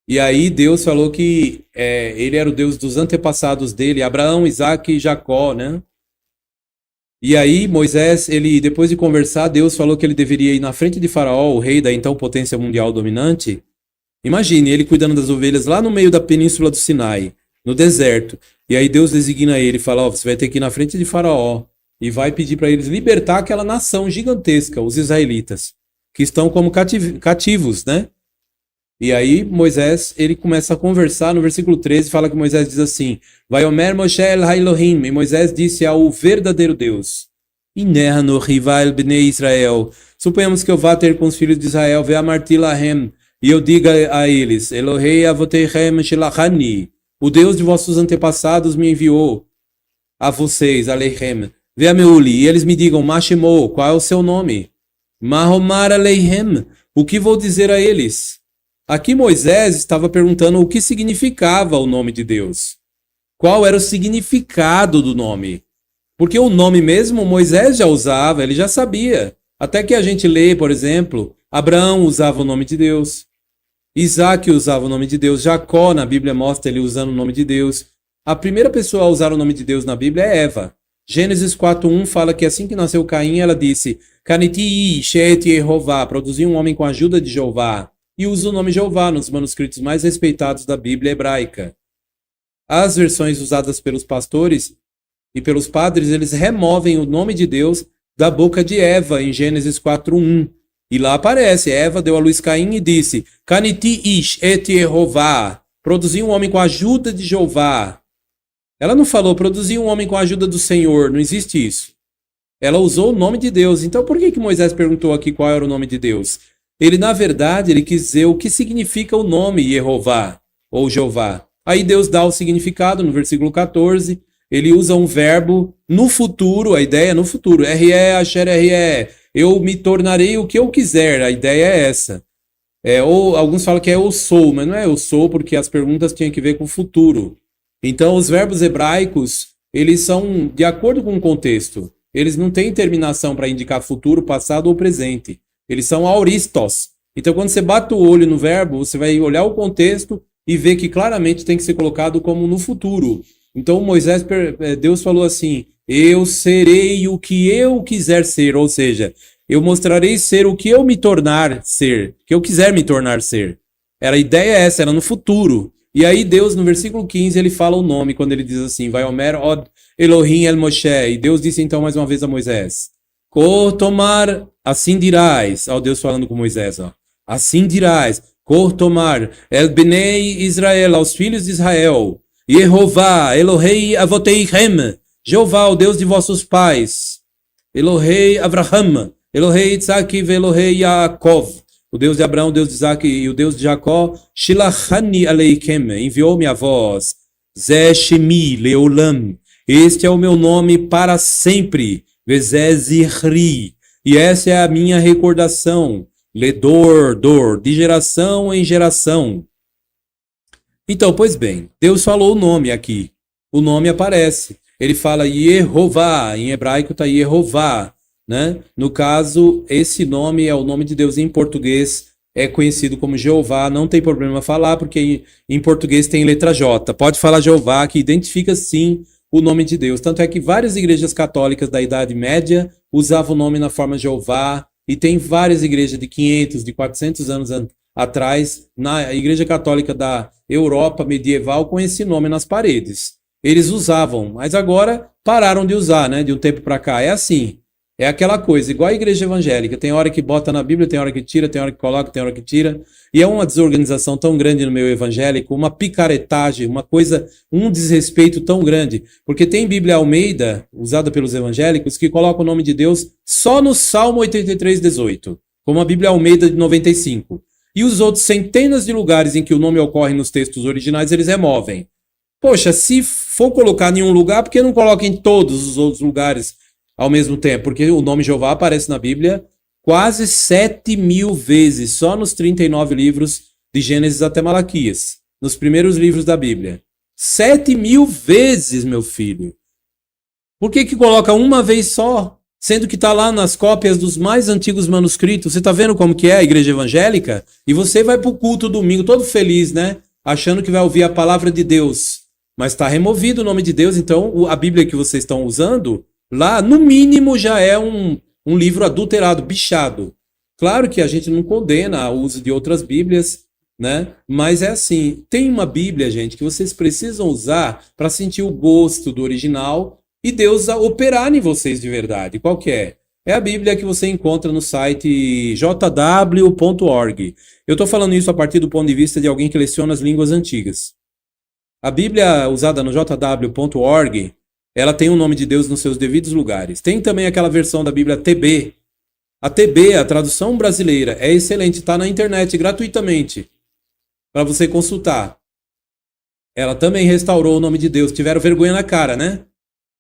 E aí Deus falou que ele era o Deus dos antepassados dele, Abraão, Isaac e Jacó, né? E aí Moisés, ele depois de conversar, Deus falou que ele deveria ir na frente de Faraó, o rei da então potência mundial dominante. Imagine, ele cuidando das ovelhas lá no meio da península do Sinai, no deserto. E aí Deus designa ele e fala, você vai ter que ir na frente de Faraó e vai pedir para eles libertar aquela nação gigantesca, os israelitas, que estão como cativos, né? E aí Moisés, ele começa a conversar, no versículo 13 fala que Moisés diz assim, Vaiomer Moshe El Elohim, e Moisés disse ao verdadeiro Deus, Inerno rival bnei Israel, suponhamos que eu vá ter com os filhos de Israel, ve'amarti lahem, e eu diga a eles, Elohei avoteichem shelachani, o Deus de vossos antepassados me enviou a vocês, Aleichem, ve'ameuli, e eles me digam, Mashemo, qual é o seu nome? Mahomar Aleichem, o que vou dizer a eles? Aqui Moisés estava perguntando o que significava o nome de Deus. qual era o significado do nome. Porque o nome mesmo Moisés já usava, ele já sabia. Até que a gente lê, por exemplo, Abraão usava o nome de Deus, Isaac usava o nome de Deus, Jacó na Bíblia mostra ele usando o nome de Deus. A primeira pessoa a usar o nome de Deus na Bíblia é Eva. Gênesis 4:1 fala que assim que nasceu Caim, ela disse, Kaniti Shet Yehová, produziu um homem com a ajuda de Jeová, e usa o nome Jeová nos manuscritos mais respeitados da Bíblia hebraica. As versões usadas pelos pastores e pelos padres, eles removem o nome de Deus da boca de Eva, em Gênesis 4:1. E lá aparece, Eva deu à luz Caim e disse, Kaniti ish et Yehová, produziu um homem com a ajuda de Jeová. Ela não falou, produziu um homem com a ajuda do Senhor, não existe isso. Ela usou o nome de Deus. Então por que Moisés perguntou aqui qual era o nome de Deus? Ele, na verdade, ele quis dizer o que significa o nome Yehová, ou Jeová. Aí Deus dá o significado no versículo 14, ele usa um verbo no futuro, a ideia é no futuro, R-E, Asher R-E, eu me tornarei o que eu quiser, a ideia é essa. Ou alguns falam que é eu sou, mas não é eu sou, porque as perguntas tinham que ver com o futuro. Então os verbos hebraicos, eles são de acordo com o contexto, eles não têm terminação para indicar futuro, passado ou presente, eles são auristos. Então quando você bate o olho no verbo, você vai olhar o contexto e ver que claramente tem que ser colocado como no futuro. Então Moisés, Deus falou assim, eu serei o que eu quiser ser, ou seja, eu mostrarei ser o que eu me tornar ser, que eu quiser me tornar ser. Era a ideia essa, era no futuro. E aí Deus, no versículo 15, ele fala o nome, quando ele diz assim, vai Omer od Elohim el Moshe, e Deus disse então mais uma vez a Moisés, Kor tomar, assim dirás, ó Deus falando com Moisés, ó, assim dirás, Kor tomar, el Benei Israel, aos filhos de Israel, Yehová, Elohei Avoteichem, Jeová, o Deus de vossos pais, Elohei Avraham, Elohei Isaac e Elohei Yaakov, o Deus de Abraão, o Deus de Isaac e o Deus de Jacó, Shilachani Aleikem, enviou-me a vós, Zé Shemi Leolam, este é o meu nome para sempre, Vezé Zihri, e essa é a minha recordação, Ledor, dor, de geração em geração. Então, pois bem, Deus falou o nome aqui, o nome aparece, ele fala Yehová, em hebraico está Yehová, né? No caso, esse nome é o nome de Deus em português, é conhecido como Jeová, não tem problema falar, porque em português tem letra J, pode falar Jeová, que identifica sim o nome de Deus, tanto é que várias igrejas católicas da Idade Média usavam o nome na forma Jeová, e tem várias igrejas de 500, de 400 anos atrás, na igreja católica da Europa medieval, com esse nome nas paredes. Eles usavam, mas agora pararam de usar, né? De um tempo para cá. É assim, é aquela coisa, igual a igreja evangélica, tem hora que bota na Bíblia, tem hora que tira, tem hora que coloca, tem hora que tira, e é uma desorganização tão grande no meio evangélico, uma picaretagem, uma coisa, um desrespeito tão grande, porque tem Bíblia Almeida, usada pelos evangélicos, que coloca o nome de Deus só no Salmo 83:18, como a Bíblia Almeida de 95, e os outros centenas de lugares em que o nome ocorre nos textos originais, eles removem. Poxa, se for colocar em um lugar, por que não coloca em todos os outros lugares ao mesmo tempo? Porque o nome Jeová aparece na Bíblia quase 7.000 vezes, só nos 39 livros de Gênesis até Malaquias, nos primeiros livros da Bíblia. 7.000 vezes, meu filho. Por que coloca uma vez só? Sendo que está lá nas cópias dos mais antigos manuscritos. Você está vendo como que é a igreja evangélica? E você vai para o culto domingo todo feliz, né? Achando que vai ouvir a palavra de Deus. Mas está removido o nome de Deus, então a Bíblia que vocês estão usando, lá no mínimo já é um livro adulterado, bichado. Claro que a gente não condena o uso de outras Bíblias, né? Mas é assim, tem uma Bíblia, gente, que vocês precisam usar para sentir o gosto do original e Deus operar em vocês de verdade. Qual que é? É a Bíblia que você encontra no site jw.org. Eu estou falando isso a partir do ponto de vista de alguém que leciona as línguas antigas. A Bíblia usada no jw.org, ela tem o nome de Deus nos seus devidos lugares. Tem também aquela versão da Bíblia TB. A TB, a tradução brasileira, é excelente, está na internet gratuitamente para você consultar. Ela também restaurou o nome de Deus. Tiveram vergonha na cara, né?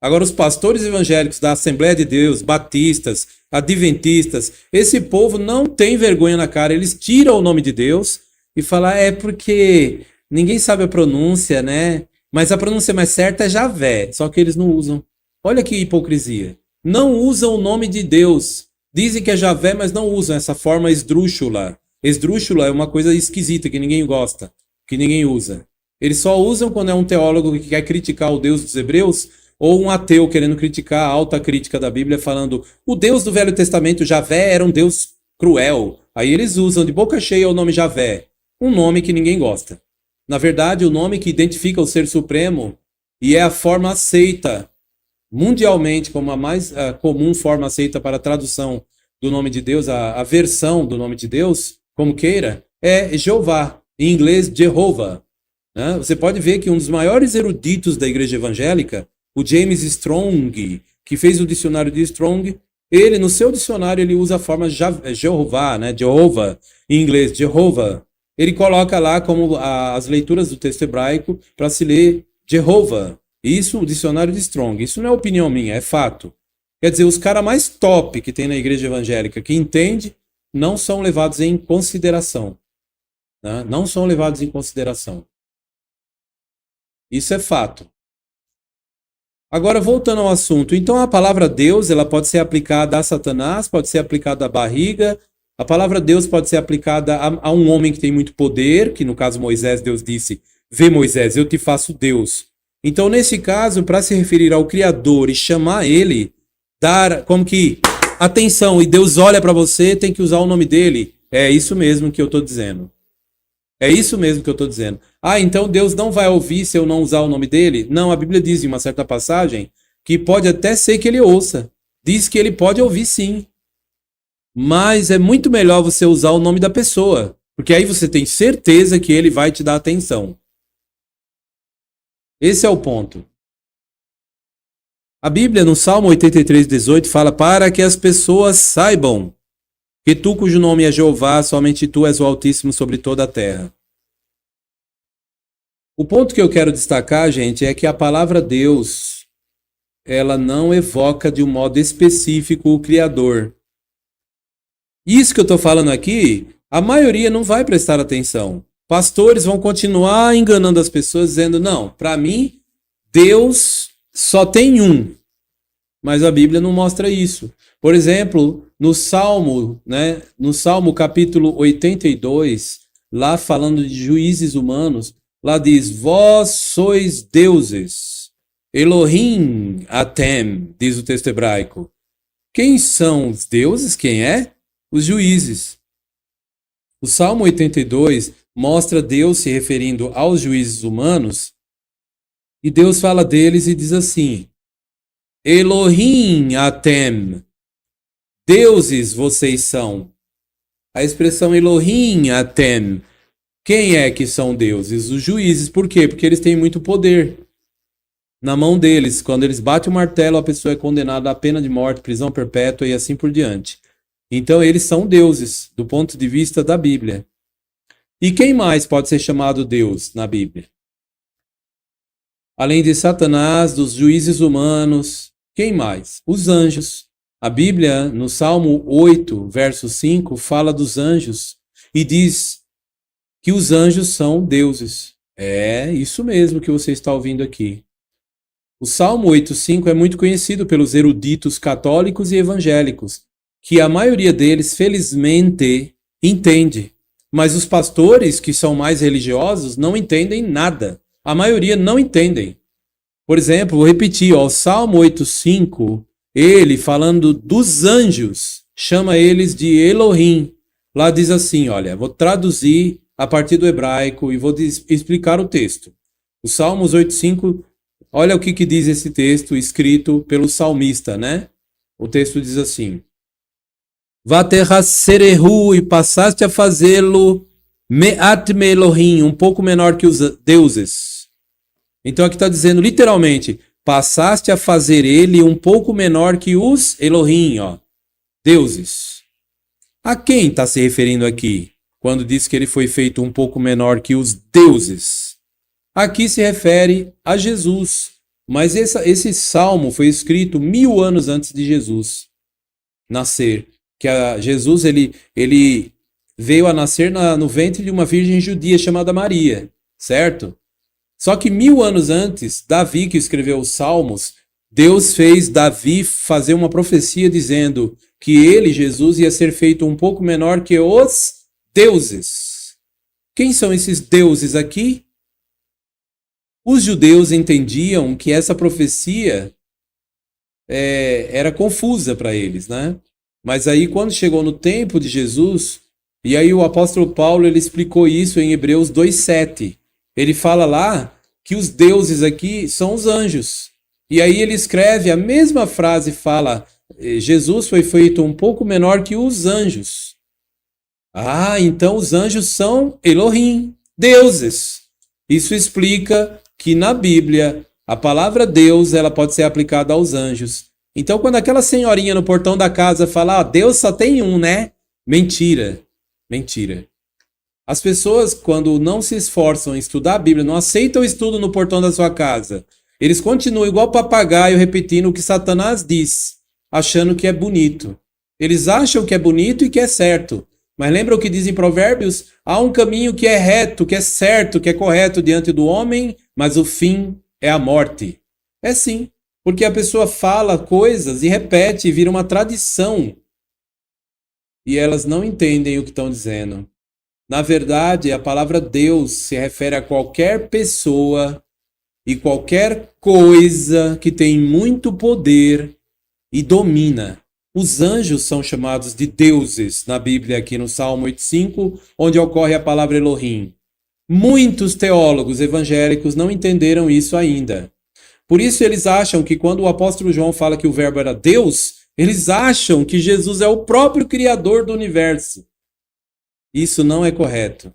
Agora, os pastores evangélicos da Assembleia de Deus, batistas, adventistas, esse povo não tem vergonha na cara. Eles tiram o nome de Deus e falam, é porque ninguém sabe a pronúncia, né? Mas a pronúncia mais certa é Javé, só que eles não usam. Olha que hipocrisia. Não usam o nome de Deus. Dizem que é Javé, mas não usam essa forma esdrúxula. Esdrúxula é uma coisa esquisita que ninguém gosta, que ninguém usa. Eles só usam quando é um teólogo que quer criticar o Deus dos Hebreus ou um ateu querendo criticar a alta crítica da Bíblia, falando o Deus do Velho Testamento, Javé, era um Deus cruel. Aí eles usam de boca cheia o nome Javé, um nome que ninguém gosta. Na verdade, o nome que identifica o Ser Supremo e é a forma aceita mundialmente como a mais comum forma aceita para a tradução do nome de Deus, a versão do nome de Deus, como queira, é Jeová, em inglês Jehovah. Né? Você pode ver que um dos maiores eruditos da igreja evangélica, o James Strong, que fez o dicionário de Strong, ele, no seu dicionário, ele usa a forma Jeová, né? Jehovah, em inglês, Jehovah. Ele coloca lá como as leituras do texto hebraico para se ler Jehovah. Isso, o dicionário de Strong. Isso não é opinião minha, é fato. Quer dizer, os caras mais top que tem na igreja evangélica, que entende, não são levados em consideração. Né? Não são levados em consideração. Isso é fato. Agora, voltando ao assunto. Então, a palavra Deus, ela pode ser aplicada a Satanás, pode ser aplicada à barriga. A palavra Deus pode ser aplicada a um homem que tem muito poder, que no caso Moisés, Deus disse, vê Moisés, eu te faço Deus. Então, nesse caso, para se referir ao Criador e chamar ele, dar como que atenção, e Deus olha para você, tem que usar o nome dele. É isso mesmo que eu estou dizendo. É isso mesmo que eu estou dizendo. Ah, então Deus não vai ouvir se eu não usar o nome dele? Não, a Bíblia diz em uma certa passagem que pode até ser que ele ouça. Diz que ele pode ouvir sim. Mas é muito melhor você usar o nome da pessoa. Porque aí você tem certeza que ele vai te dar atenção. Esse é o ponto. A Bíblia, no Salmo 83:18, fala para que as pessoas saibam que tu, cujo nome é Jeová, somente tu és o Altíssimo sobre toda a terra. O ponto que eu quero destacar, gente, é que a palavra Deus, ela não evoca de um modo específico o Criador. Isso que eu estou falando aqui, a maioria não vai prestar atenção. Pastores vão continuar enganando as pessoas, dizendo, não, para mim, Deus só tem um. Mas a Bíblia não mostra isso. Por exemplo, no Salmo, né, no Salmo capítulo 82, lá falando de juízes humanos, lá diz, vós sois deuses, Elohim atem, diz o texto hebraico. Quem são os deuses? Quem é? Os juízes. O Salmo 82 mostra Deus se referindo aos juízes humanos, e Deus fala deles e diz assim, Elohim atem, deuses vocês são. A expressão Elohim atem, quem é que são deuses? Os juízes. Por quê? Porque eles têm muito poder na mão deles. Quando eles batem o martelo, a pessoa é condenada à pena de morte, prisão perpétua e assim por diante. Então eles são deuses, do ponto de vista da Bíblia. E quem mais pode ser chamado Deus na Bíblia? Além de Satanás, dos juízes humanos, quem mais? Os anjos. A Bíblia, no Salmo 8, verso 5, fala dos anjos e diz que os anjos são deuses. É isso mesmo que você está ouvindo aqui. O Salmo 8,5 é muito conhecido pelos eruditos católicos e evangélicos, que a maioria deles, felizmente, entende. Mas os pastores, que são mais religiosos, não entendem nada. A maioria não entendem. Por exemplo, vou repetir, ó, o Salmo 8,5, ele, falando dos anjos, chama eles de Elohim. Lá diz assim, olha, vou traduzir a partir do hebraico e vou explicar o texto. O Salmos 8,5, olha o que diz esse texto escrito pelo salmista, né? O texto diz assim, Vaterhaserehu, e passaste a fazê-lo me'at me Elohim, um pouco menor que os deuses. Então aqui está dizendo literalmente, passaste a fazer ele um pouco menor que os Elohim, ó, deuses. A quem está se referindo aqui, quando diz que ele foi feito um pouco menor que os deuses? Aqui se refere a Jesus, mas esse salmo foi escrito 1000 anos antes de Jesus nascer. Que Jesus ele veio a nascer no ventre de uma virgem judia chamada Maria, certo? Só que 1000 anos antes, Davi, que escreveu os Salmos, Deus fez Davi fazer uma profecia dizendo que ele, Jesus, ia ser feito um pouco menor que os deuses. Quem são esses deuses aqui? Os judeus entendiam que essa profecia era confusa para eles, né? Mas aí quando chegou no tempo de Jesus, e aí o apóstolo Paulo ele explicou isso em Hebreus 2:7. Ele fala lá que os deuses aqui são os anjos. E aí ele escreve a mesma frase, fala, Jesus foi feito um pouco menor que os anjos. Ah, então os anjos são Elohim, deuses. Isso explica que na Bíblia a palavra Deus ela pode ser aplicada aos anjos. Então quando aquela senhorinha no portão da casa fala, Deus só tem um, né? Mentira, mentira. As pessoas, quando não se esforçam em estudar a Bíblia, não aceitam o estudo no portão da sua casa, eles continuam igual papagaio repetindo o que Satanás diz, achando que é bonito. Eles acham que é bonito e que é certo. Mas lembra o que diz em Provérbios? Há um caminho que é reto, que é certo, que é correto diante do homem, mas o fim é a morte. É sim, porque a pessoa fala coisas e repete e vira uma tradição. E elas não entendem o que estão dizendo. Na verdade, a palavra Deus se refere a qualquer pessoa e qualquer coisa que tem muito poder e domina. Os anjos são chamados de deuses na Bíblia, aqui no Salmo 8:5, onde ocorre a palavra Elohim. Muitos teólogos evangélicos não entenderam isso ainda. Por isso eles acham que quando o apóstolo João fala que o verbo era Deus, eles acham que Jesus é o próprio criador do universo. Isso não é correto.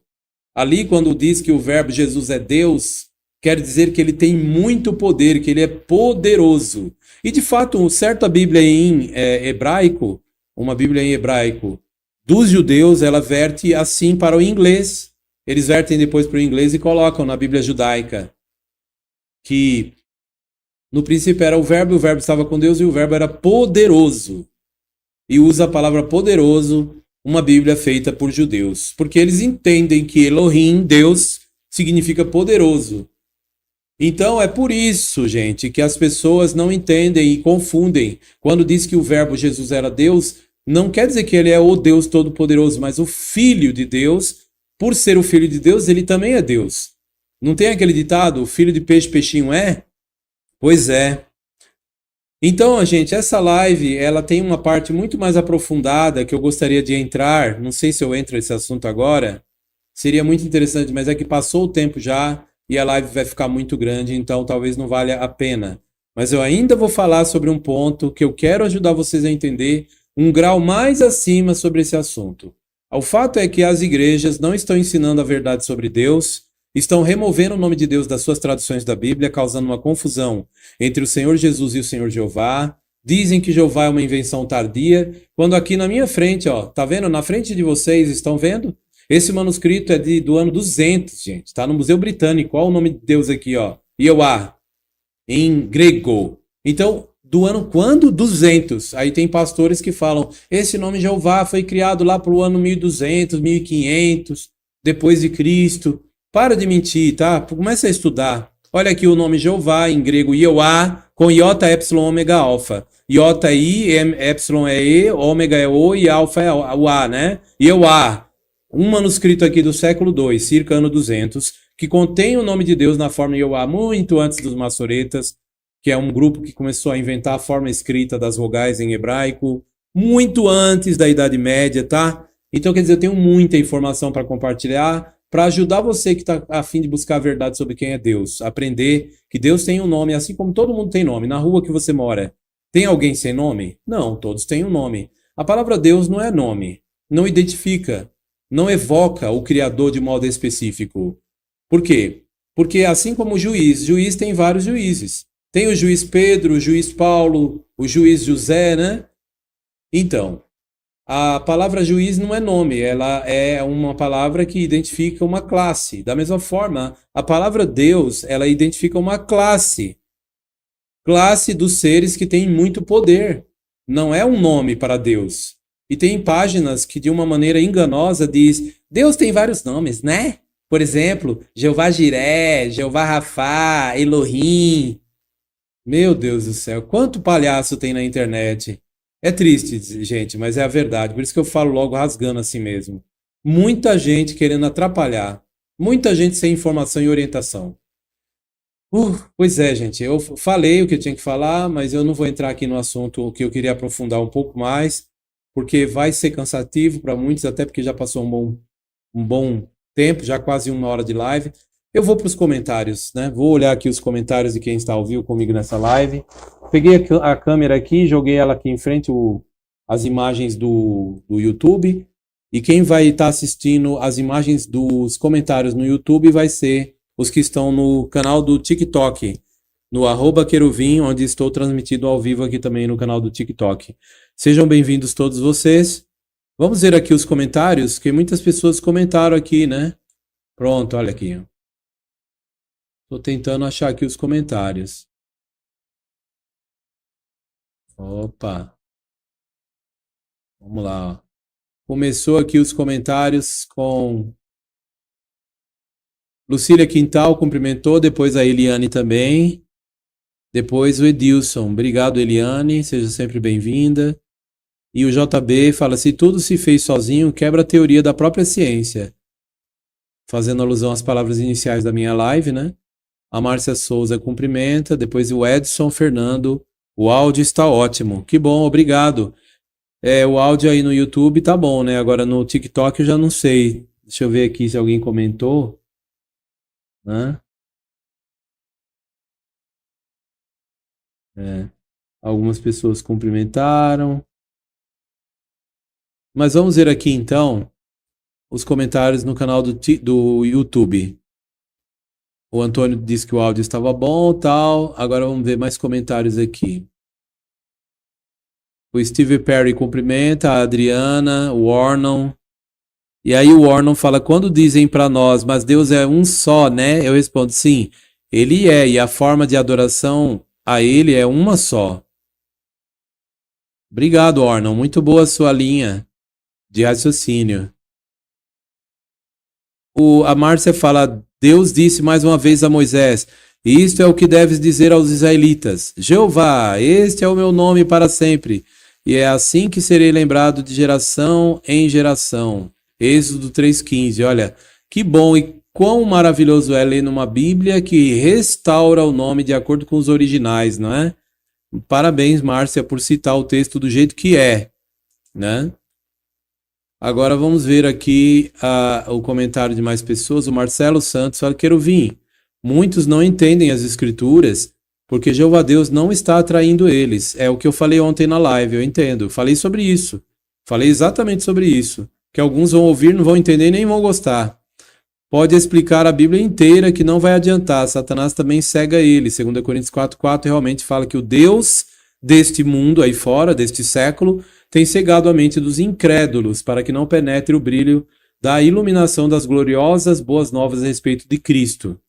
Ali, quando diz que o verbo Jesus é Deus, quer dizer que ele tem muito poder, que ele é poderoso. E, de fato, certa Bíblia em hebraico, uma Bíblia em hebraico dos judeus, ela verte assim para o inglês. Eles vertem depois para o inglês e colocam na Bíblia judaica que no princípio era o verbo estava com Deus e o verbo era poderoso. E usa a palavra poderoso, uma Bíblia feita por judeus. Porque eles entendem que Elohim, Deus, significa poderoso. Então é por isso, gente, que as pessoas não entendem e confundem. Quando diz que o verbo Jesus era Deus, não quer dizer que ele é o Deus Todo-Poderoso, mas o Filho de Deus. Por ser o Filho de Deus, ele também é Deus. Não tem aquele ditado, o filho de peixe, peixinho é? Pois é. Então, gente, essa live, ela tem uma parte muito mais aprofundada que eu gostaria de entrar. Não sei se eu entro nesse assunto agora. Seria muito interessante, mas é que passou o tempo já e a live vai ficar muito grande, então talvez não valha a pena. Mas eu ainda vou falar sobre um ponto que eu quero ajudar vocês a entender um grau mais acima sobre esse assunto. O fato é que as igrejas não estão ensinando a verdade sobre Deus, estão removendo o nome de Deus das suas traduções da Bíblia, causando uma confusão entre o Senhor Jesus e o Senhor Jeová. Dizem que Jeová é uma invenção tardia, quando aqui na minha frente, ó, tá vendo? Na frente de vocês, estão vendo? Esse manuscrito é do ano 200, gente. Está no Museu Britânico. Olha o nome de Deus aqui, ó. Ioá, em grego. Então, do ano quando? 200. Aí tem pastores que falam, esse nome Jeová foi criado lá para o ano 1200, 1500, depois de Cristo. Para de mentir, tá? Começa a estudar. Olha aqui o nome Jeová, em grego, Ioá, com iota, epsilon, ômega, alfa. Iota é I, epsilon é E, ômega é O e alfa é o A, né? Ioá. Um manuscrito aqui do século II, circa ano 200, que contém o nome de Deus na forma Ioá muito antes dos maçoretas, que é um grupo que começou a inventar a forma escrita das vogais em hebraico, muito antes da Idade Média, tá? Então, quer dizer, eu tenho muita informação para compartilhar, para ajudar você que está a fim de buscar a verdade sobre quem é Deus, aprender que Deus tem um nome, assim como todo mundo tem nome. Na rua que você mora, tem alguém sem nome? Não, todos têm um nome. A palavra Deus não é nome, não identifica, não evoca o Criador de modo específico. Por quê? Porque assim como o juiz tem vários juízes. Tem o juiz Pedro, o juiz Paulo, o juiz José, né? Então, a palavra juiz não é nome, ela é uma palavra que identifica uma classe. Da mesma forma, a palavra Deus, ela identifica uma classe. Classe dos seres que têm muito poder. Não é um nome para Deus. E tem páginas que, de uma maneira enganosa, diz, Deus tem vários nomes, né? Por exemplo, Jeová Jiré, Jeová Rafá, Elohim. Meu Deus do céu, quanto palhaço tem na internet. É triste, gente, mas é a verdade. Por isso que eu falo logo rasgando assim mesmo. Muita gente querendo atrapalhar. Muita gente sem informação e orientação. Pois é, gente, eu falei o que eu tinha que falar, mas eu não vou entrar aqui no assunto que eu queria aprofundar um pouco mais, porque vai ser cansativo para muitos, até porque já passou um bom tempo, já quase 1 hora de live. Eu vou para os comentários, né? Vou olhar aqui os comentários de quem está ao vivo comigo nessa live. Peguei a câmera aqui, joguei ela aqui em frente, as imagens do YouTube. E quem vai estar assistindo as imagens dos comentários no YouTube vai ser os que estão no canal do TikTok, no @queruvim, onde estou transmitido ao vivo aqui também no canal do TikTok. Sejam bem-vindos todos vocês. Vamos ver aqui os comentários, que muitas pessoas comentaram aqui, né? Pronto, olha aqui. Estou tentando achar aqui os comentários. Opa, vamos lá. Ó. Começou aqui os comentários com Lucília Quintal, cumprimentou, depois a Eliane também. Depois o Edilson. Obrigado, Eliane, seja sempre bem-vinda. E o JB fala, se tudo se fez sozinho, quebra a teoria da própria ciência. Fazendo alusão às palavras iniciais da minha live, né? A Márcia Souza cumprimenta, depois o Edson Fernando, o áudio está ótimo. Que bom, obrigado. O áudio aí no YouTube tá bom, né? Agora no TikTok eu já não sei. Deixa eu ver aqui se alguém comentou. Né? Algumas pessoas cumprimentaram. Mas vamos ver aqui então os comentários no canal do YouTube. O Antônio disse que o áudio estava bom, tal. Agora vamos ver mais comentários aqui. O Steve Perry cumprimenta, a Adriana, o Warnon. E aí o Warnon fala, quando dizem para nós, mas Deus é um só, né? Eu respondo, sim, ele é, e a forma de adoração a ele é uma só. Obrigado, Warnon. Muito boa a sua linha de raciocínio. A Márcia fala, Deus disse mais uma vez a Moisés, isto é o que deves dizer aos israelitas. Jeová, este é o meu nome para sempre, e é assim que serei lembrado de geração em geração. Êxodo 3,15. Olha, que bom e quão maravilhoso é ler numa Bíblia que restaura o nome de acordo com os originais, não é? Parabéns, Márcia, por citar o texto do jeito que é, né? Agora vamos ver aqui o comentário de mais pessoas. O Marcelo Santos fala, Queruvim, muitos não entendem as escrituras porque Jeová Deus não está atraindo eles. É o que eu falei ontem na live, eu entendo. Falei sobre isso. Falei exatamente sobre isso. Que alguns vão ouvir, não vão entender e nem vão gostar. Pode explicar a Bíblia inteira que não vai adiantar. Satanás também cega ele. 2 Coríntios 4,4 realmente fala que o Deus deste mundo aí fora, deste século, tem cegado a mente dos incrédulos para que não penetre o brilho da iluminação das gloriosas boas novas a respeito de Cristo.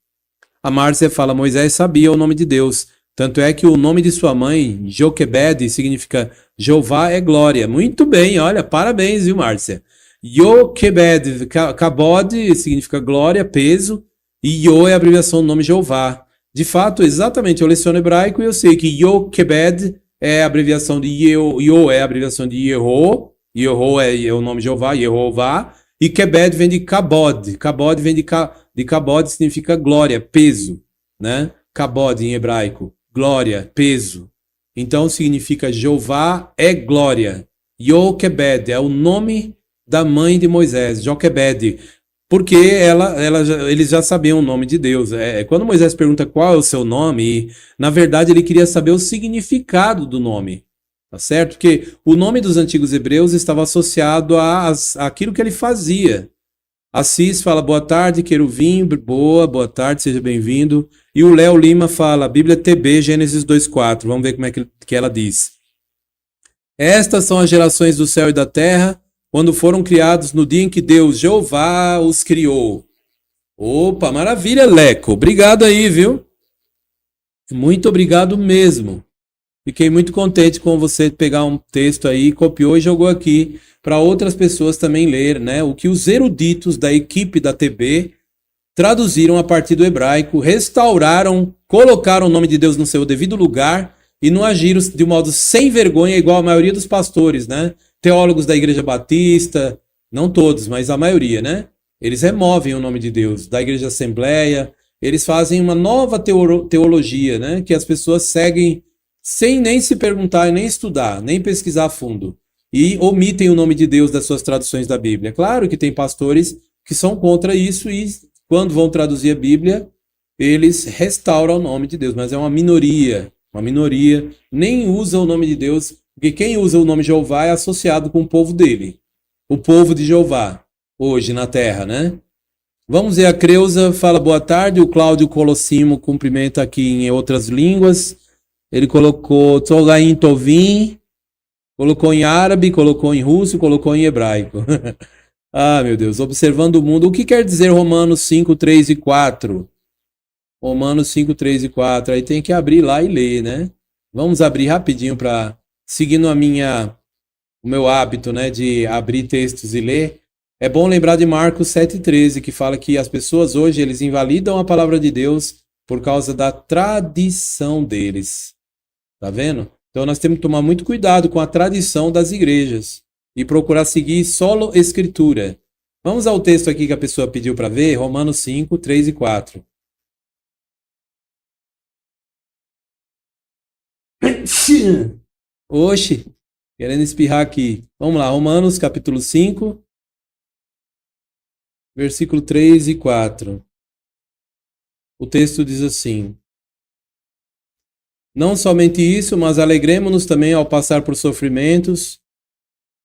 A Márcia fala, Moisés sabia o nome de Deus, tanto é que o nome de sua mãe, Joquebed, significa Jeová é glória. Muito bem, olha, parabéns, viu, Márcia? Joquebed, Kabod significa glória, peso, e Yo é a abreviação do nome Jeová. De fato, exatamente, eu leciono hebraico e eu sei que Joquebed é a abreviação de Yo é a abreviação de Yeho é o nome Jeová, Yehová, e Kebed vem de Kabod. Kabod vem de Kabod, significa glória, peso, né? Kabod em hebraico, glória, peso. Então significa Jeová é glória. Joquebed é o nome da mãe de Moisés, Joquebed, porque eles já sabiam o nome de Deus. Quando Moisés pergunta qual é o seu nome, na verdade ele queria saber o significado do nome, tá certo? Porque o nome dos antigos hebreus estava associado àquilo que ele fazia. Assis fala, boa tarde, Queruvim, boa tarde, seja bem-vindo. E o Léo Lima fala, Bíblia TB, Gênesis 2,4. Vamos ver como é que ela diz. Estas são as gerações do céu e da terra, quando foram criados no dia em que Deus, Jeová, os criou. Opa, maravilha, Leco. Obrigado aí, viu? Muito obrigado mesmo. Fiquei muito contente com você pegar um texto aí, copiou e jogou aqui para outras pessoas também ler, né? O que os eruditos da equipe da TB traduziram a partir do hebraico, restauraram, colocaram o nome de Deus no seu devido lugar e não agiram de um modo sem vergonha, igual a maioria dos pastores, né? Teólogos da Igreja Batista, não todos, mas a maioria, né? Eles removem o nome de Deus, da Igreja Assembleia, eles fazem uma nova teologia, né? Que as pessoas seguem sem nem se perguntar, nem estudar, nem pesquisar a fundo. E omitem o nome de Deus das suas traduções da Bíblia. Claro que tem pastores que são contra isso e quando vão traduzir a Bíblia, eles restauram o nome de Deus, mas é uma minoria, nem usa o nome de Deus, porque quem usa o nome Jeová é associado com o povo dele, o povo de Jeová, hoje na terra, né? Vamos ver, a Creuza fala boa tarde, o Cláudio Colossimo cumprimenta aqui em outras línguas, ele colocou Tzogain Tovim, colocou em árabe, colocou em russo, colocou em hebraico. Ah, meu Deus, observando o mundo. O que quer dizer Romanos 5, 3 e 4? Romanos 5, 3 e 4. Aí tem que abrir lá e ler, né? Vamos abrir rapidinho para seguindo o meu hábito, né, de abrir textos e ler. É bom lembrar de Marcos 7,13, que fala que as pessoas hoje eles invalidam a palavra de Deus por causa da tradição deles. Tá vendo? Então nós temos que tomar muito cuidado com a tradição das igrejas e procurar seguir solo escritura. Vamos ao texto aqui que a pessoa pediu para ver, Romanos 5, 3 e 4. Oxe, querendo espirrar aqui. Vamos lá, Romanos capítulo 5, versículo 3 e 4. O texto diz assim: Não somente isso, mas alegremo-nos também ao passar por sofrimentos,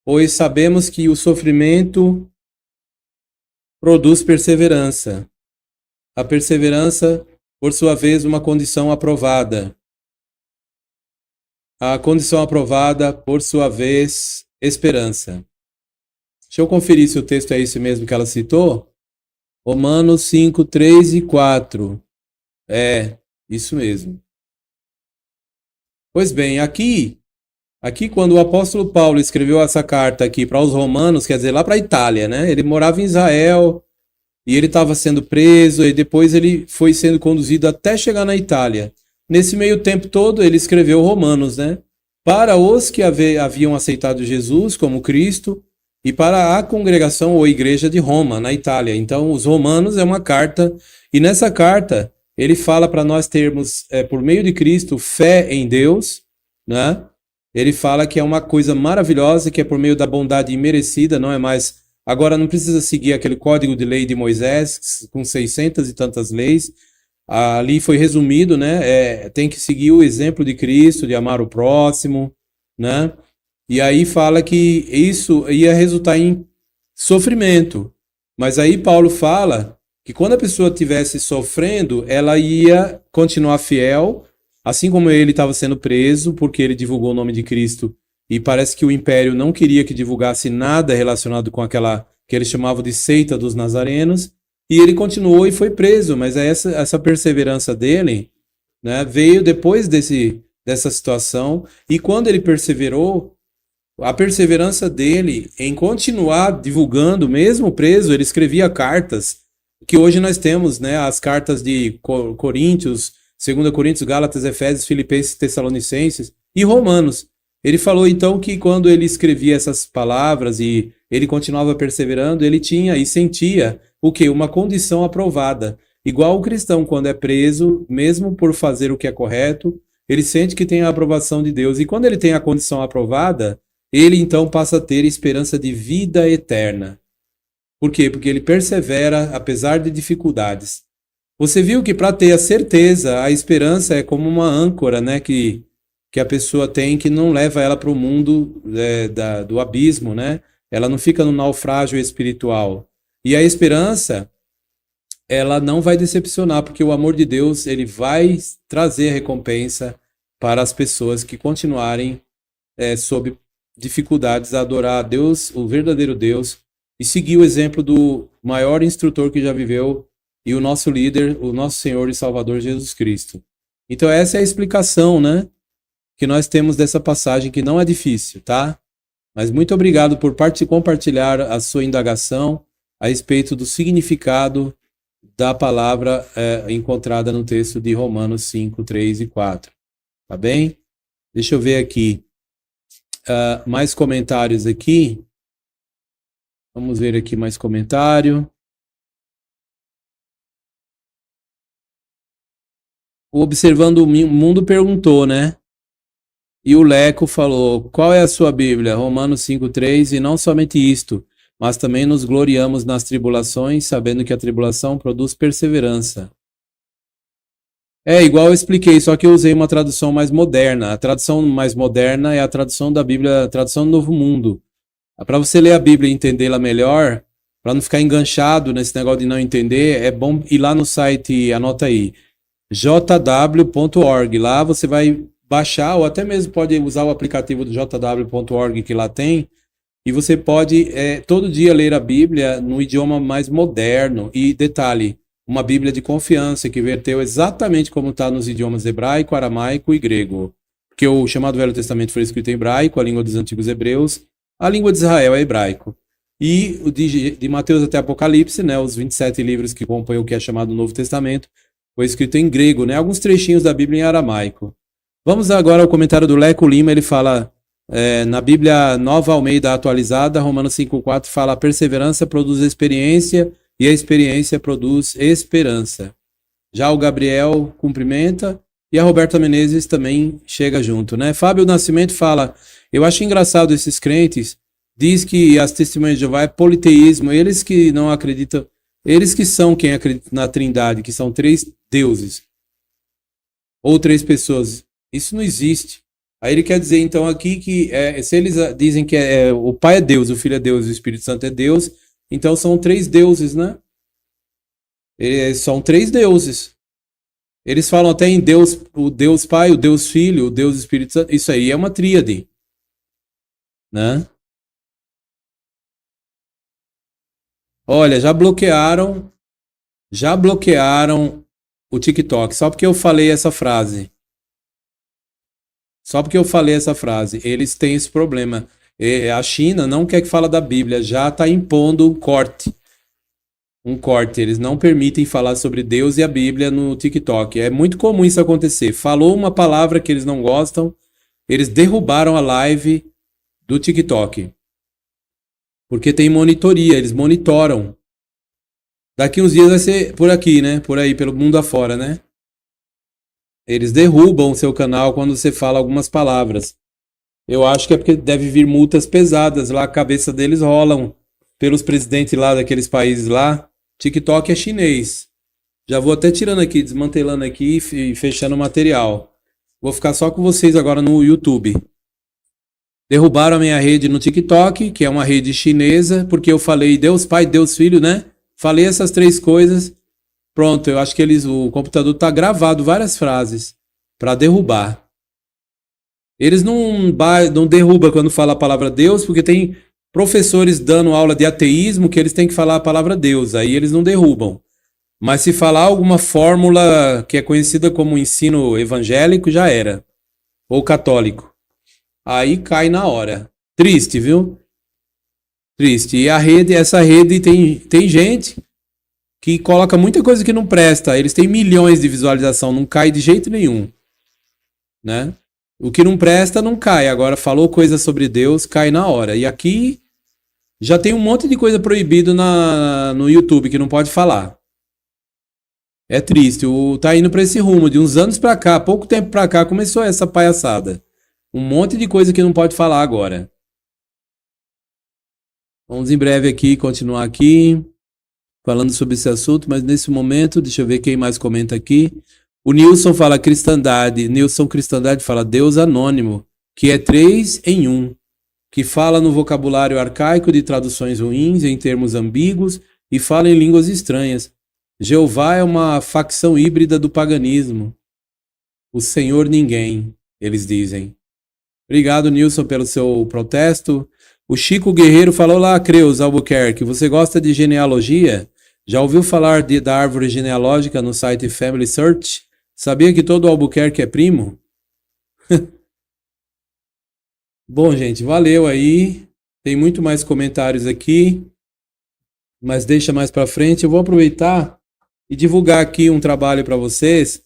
pois sabemos que o sofrimento produz perseverança. A perseverança, por sua vez, uma condição aprovada. A condição aprovada, por sua vez, esperança. Deixa eu conferir se o texto é esse mesmo que ela citou. Romanos 5, 3 e 4. É, isso mesmo. Pois bem, aqui quando o apóstolo Paulo escreveu essa carta aqui para os romanos, quer dizer, lá para a Itália, né? Ele morava em Israel e ele estava sendo preso e depois ele foi sendo conduzido até chegar na Itália. Nesse meio tempo todo, ele escreveu Romanos, né? Para os que haviam aceitado Jesus como Cristo e para a congregação ou igreja de Roma, na Itália. Então, os Romanos é uma carta e nessa carta ele fala para nós termos, por meio de Cristo, fé em Deus, né? Ele fala que é uma coisa maravilhosa, que é por meio da bondade imerecida, não é mais... Agora não precisa seguir aquele código de lei de Moisés, com 600 e tantas leis. Ali foi resumido, né? Tem que seguir o exemplo de Cristo, de amar o próximo, né? E aí fala que isso ia resultar em sofrimento. Mas aí Paulo fala que quando a pessoa estivesse sofrendo, ela ia continuar fiel, assim como ele estava sendo preso, porque ele divulgou o nome de Cristo, e parece que o império não queria que divulgasse nada relacionado com aquela que eles chamavam de seita dos nazarenos, e ele continuou e foi preso, mas essa perseverança dele, né, veio depois dessa situação, e quando ele perseverou, a perseverança dele em continuar divulgando, mesmo preso, ele escrevia cartas, que hoje nós temos, né, as cartas de Coríntios, 2 Coríntios, Gálatas, Efésios, Filipenses, Tessalonicenses e Romanos. Ele falou então que quando ele escrevia essas palavras e ele continuava perseverando, ele tinha e sentia o quê? Uma condição aprovada. Igual o cristão, quando é preso, mesmo por fazer o que é correto, ele sente que tem a aprovação de Deus. E quando ele tem a condição aprovada, ele então passa a ter esperança de vida eterna. Por quê? Porque ele persevera apesar de dificuldades. Você viu que para ter a certeza, a esperança é como uma âncora, né, que a pessoa tem, que não leva ela para o mundo do abismo, né? Ela não fica no naufrágio espiritual. E a esperança, ela não vai decepcionar, porque o amor de Deus, ele vai trazer recompensa para as pessoas que continuarem sob dificuldades a adorar a Deus, o verdadeiro Deus, e seguir o exemplo do maior instrutor que já viveu, e o nosso líder, o nosso Senhor e Salvador Jesus Cristo. Então essa é a explicação, né, que nós temos dessa passagem, que não é difícil, tá? Mas muito obrigado por compartilhar a sua indagação a respeito do significado da palavra encontrada no texto de Romanos 5, 3 e 4. Tá bem? Deixa eu ver aqui. Mais comentários aqui. Vamos ver aqui mais comentário. O Observando o Mundo perguntou, né? E o Leco falou, qual é a sua Bíblia? Romanos 5,3, e não somente isto, mas também nos gloriamos nas tribulações, sabendo que a tribulação produz perseverança. É igual eu expliquei, só que eu usei uma tradução mais moderna. A tradução mais moderna é a tradução da Bíblia, a tradução do Novo Mundo. Para você ler a Bíblia e entendê-la melhor, para não ficar enganchado nesse negócio de não entender, é bom ir lá no site, anota aí, jw.org. Lá você vai baixar, ou até mesmo pode usar o aplicativo do jw.org que lá tem, e você pode todo dia ler a Bíblia no idioma mais moderno. E detalhe, uma Bíblia de confiança que verteu exatamente como está nos idiomas hebraico, aramaico e grego. Porque o chamado Velho Testamento foi escrito em hebraico, a língua dos antigos hebreus, a língua de Israel é hebraico. E o de Mateus até Apocalipse, né, os 27 livros que compõem o que é chamado Novo Testamento, foi escrito em grego, né, alguns trechinhos da Bíblia em aramaico. Vamos agora ao comentário do Leco Lima, ele fala, na Bíblia Nova Almeida Atualizada, Romanos 5,4, fala, a perseverança produz experiência e a experiência produz esperança. Já o Gabriel cumprimenta e a Roberta Menezes também chega junto, né? Fábio Nascimento fala, eu acho engraçado esses crentes, diz que as testemunhas de Jeová é politeísmo, eles que não acreditam, eles que são quem acredita na Trindade, que são 3 deuses, ou 3 pessoas, isso não existe. Aí ele quer dizer então aqui que se eles dizem que o Pai é Deus, o Filho é Deus e o Espírito Santo é Deus, então são 3 deuses, né? São 3 deuses. Eles falam até em Deus, o Deus Pai, o Deus Filho, o Deus Espírito Santo. Isso aí é uma tríade, né? Olha, já bloquearam o TikTok, só porque eu falei essa frase. Eles têm esse problema. A China não quer que fale da Bíblia, já está impondo um corte. Eles não permitem falar sobre Deus e a Bíblia no TikTok. É muito comum isso acontecer. Falou uma palavra que eles não gostam, eles derrubaram a live do TikTok. Porque tem monitoria, eles monitoram. Daqui uns dias vai ser por aqui, né? Por aí, pelo mundo afora, né? Eles derrubam o seu canal quando você fala algumas palavras. Eu acho que é porque deve vir multas pesadas lá, a cabeça deles rolam pelos presidentes lá daqueles países lá. TikTok é chinês. Já vou até tirando aqui, desmantelando aqui e fechando o material. Vou ficar só com vocês agora no YouTube. Derrubaram a minha rede no TikTok, que é uma rede chinesa, porque eu falei Deus Pai, Deus Filho, né? Falei essas 3 coisas. Pronto, eu acho que o computador tá gravado várias frases para derrubar. Eles não derrubam quando fala a palavra Deus, porque tem professores dando aula de ateísmo que eles têm que falar a palavra Deus, aí eles não derrubam. Mas se falar alguma fórmula que é conhecida como ensino evangélico, já era. Ou católico. Aí cai na hora. Triste, viu? Triste. E essa rede tem gente que coloca muita coisa que não presta. Eles têm milhões de visualização, não cai de jeito nenhum. Né? O que não presta não cai. Agora falou coisa sobre Deus, cai na hora. E aqui já tem um monte de coisa proibido no YouTube que não pode falar. É triste. Tá indo para esse rumo. De uns anos para cá, pouco tempo para cá, começou essa palhaçada. Um monte de coisa que não pode falar agora. Vamos em breve aqui, continuar aqui, falando sobre esse assunto, mas nesse momento, deixa eu ver quem mais comenta aqui. O Nilson fala cristandade. Nilson Cristandade fala Deus anônimo, que é 3 em 1, que fala no vocabulário arcaico de traduções ruins, em termos ambíguos, e fala em línguas estranhas. Jeová é uma facção híbrida do paganismo. O Senhor ninguém, eles dizem. Obrigado, Nilson, pelo seu protesto. O Chico Guerreiro falou lá, Creus Albuquerque, você gosta de genealogia? Já ouviu falar da árvore genealógica no site Family Search? Sabia que todo Albuquerque é primo? Bom, gente, valeu aí. Tem muito mais comentários aqui, mas deixa mais para frente. Eu vou aproveitar e divulgar aqui um trabalho para vocês.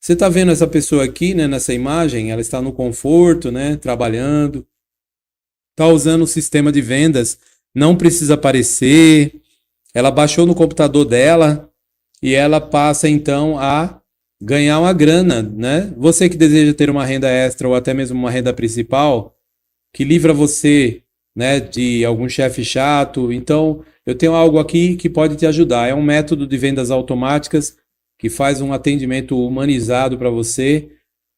Você está vendo essa pessoa aqui, né, nessa imagem? Ela está no conforto, né, trabalhando, está usando o sistema de vendas, não precisa aparecer. Ela baixou no computador dela e ela passa então a ganhar uma grana, né? Você que deseja ter uma renda extra ou até mesmo uma renda principal, que livra você, né, de algum chefe chato. Então, eu tenho algo aqui que pode te ajudar. É um método de vendas automáticas que faz um atendimento humanizado para você.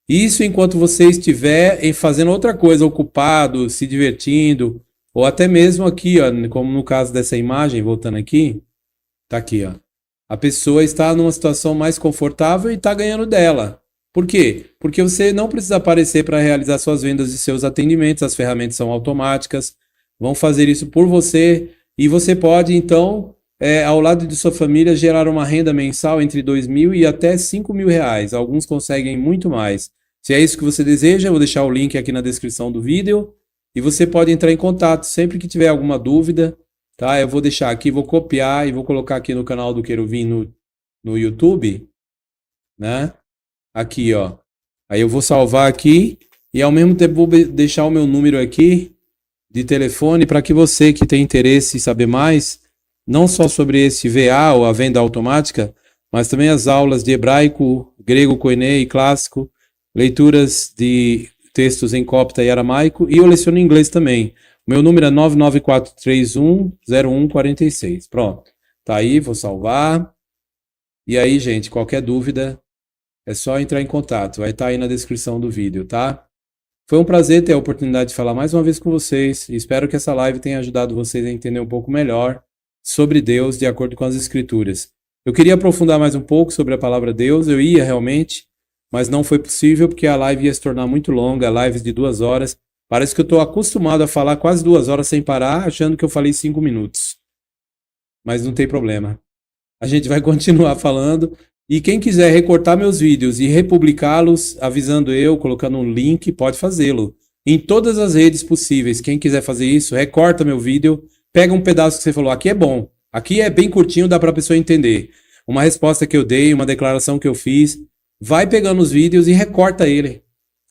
Isso enquanto você estiver fazendo outra coisa, ocupado, se divertindo, ou até mesmo aqui, ó, como no caso dessa imagem, voltando aqui, tá aqui, ó. A pessoa está numa situação mais confortável e está ganhando dela. Por quê? Porque você não precisa aparecer para realizar suas vendas e seus atendimentos, as ferramentas são automáticas, vão fazer isso por você e você pode, então, ao lado de sua família, gerar uma renda mensal entre 2.000 e até 5.000 reais. Alguns conseguem muito mais. Se é isso que você deseja, eu vou deixar o link aqui na descrição do vídeo e você pode entrar em contato sempre que tiver alguma dúvida, tá? Eu vou deixar aqui, vou copiar e vou colocar aqui no canal do Queruvim no YouTube, né? Aqui, ó. Aí eu vou salvar aqui e ao mesmo tempo vou deixar o meu número aqui de telefone para que você que tem interesse em saber mais, não só sobre esse VA ou a venda automática, mas também as aulas de hebraico, grego, koiné e clássico, leituras de textos em copta e aramaico, e eu leciono inglês também. O meu número é 994310146. Pronto. Tá aí, vou salvar. E aí, gente, qualquer dúvida, é só entrar em contato. Vai estar aí na descrição do vídeo, tá? Foi um prazer ter a oportunidade de falar mais uma vez com vocês. Espero que essa live tenha ajudado vocês a entender um pouco melhor sobre Deus de acordo com as Escrituras. Eu queria aprofundar mais um pouco sobre a palavra Deus. Eu ia realmente, mas não foi possível porque a live ia se tornar muito longa, lives de 2 horas. Parece que eu estou acostumado a falar quase 2 horas sem parar, achando que eu falei 5 minutos. Mas não tem problema. A gente vai continuar falando. E quem quiser recortar meus vídeos e republicá-los, avisando eu, colocando um link, pode fazê-lo. Em todas as redes possíveis. Quem quiser fazer isso, recorta meu vídeo, pega um pedaço que você falou, aqui é bom, aqui é bem curtinho, dá para a pessoa entender. Uma resposta que eu dei, uma declaração que eu fiz, vai pegando os vídeos e recorta ele.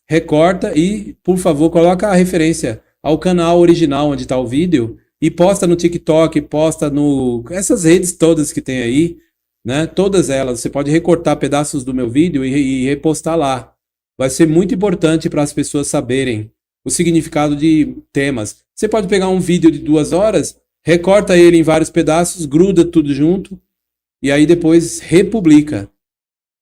Recorta e, por favor, coloca a referência ao canal original onde está o vídeo e posta no TikTok, posta no essas redes todas que tem aí, né? Todas elas. Você pode recortar pedaços do meu vídeo e repostar lá. Vai ser muito importante para as pessoas saberem o significado de temas. Você pode pegar um vídeo de 2 horas, recorta ele em vários pedaços, gruda tudo junto e aí depois republica.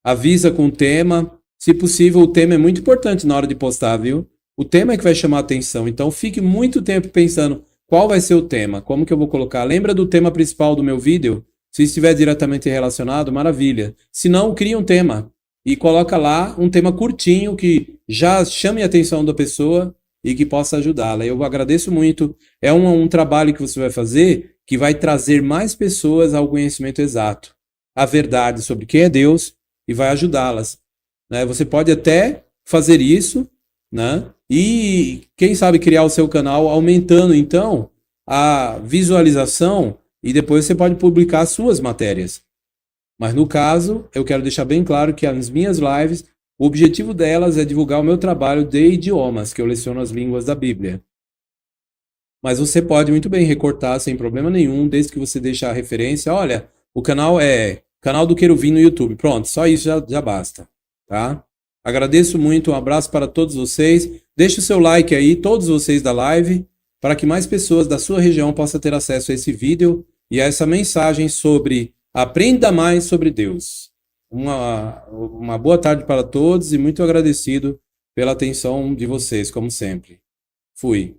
Avisa com o tema. Se possível, o tema é muito importante na hora de postar, viu? O tema é que vai chamar a atenção. Então, fique muito tempo pensando qual vai ser o tema, como que eu vou colocar. Lembra do tema principal do meu vídeo? Se estiver diretamente relacionado, maravilha. Se não, cria um tema e coloca lá um tema curtinho que já chame a atenção da pessoa e que possa ajudá-la. Eu agradeço muito. É um trabalho que você vai fazer que vai trazer mais pessoas ao conhecimento exato, a verdade sobre quem é Deus e vai ajudá-las. Né? Você pode até fazer isso, né? E quem sabe criar o seu canal aumentando então a visualização e depois você pode publicar as suas matérias. Mas no caso, eu quero deixar bem claro que as minhas lives, o objetivo delas é divulgar o meu trabalho de idiomas, que eu leciono as línguas da Bíblia. Mas você pode muito bem recortar sem problema nenhum, desde que você deixe a referência. Olha, o canal é canal do Queruvim no YouTube. Pronto, só isso já basta. Tá? Agradeço muito, um abraço para todos vocês. Deixe o seu like aí, todos vocês da live, para que mais pessoas da sua região possam ter acesso a esse vídeo e a essa mensagem sobre aprenda mais sobre Deus. Uma boa tarde para todos e muito agradecido pela atenção de vocês, como sempre. Fui.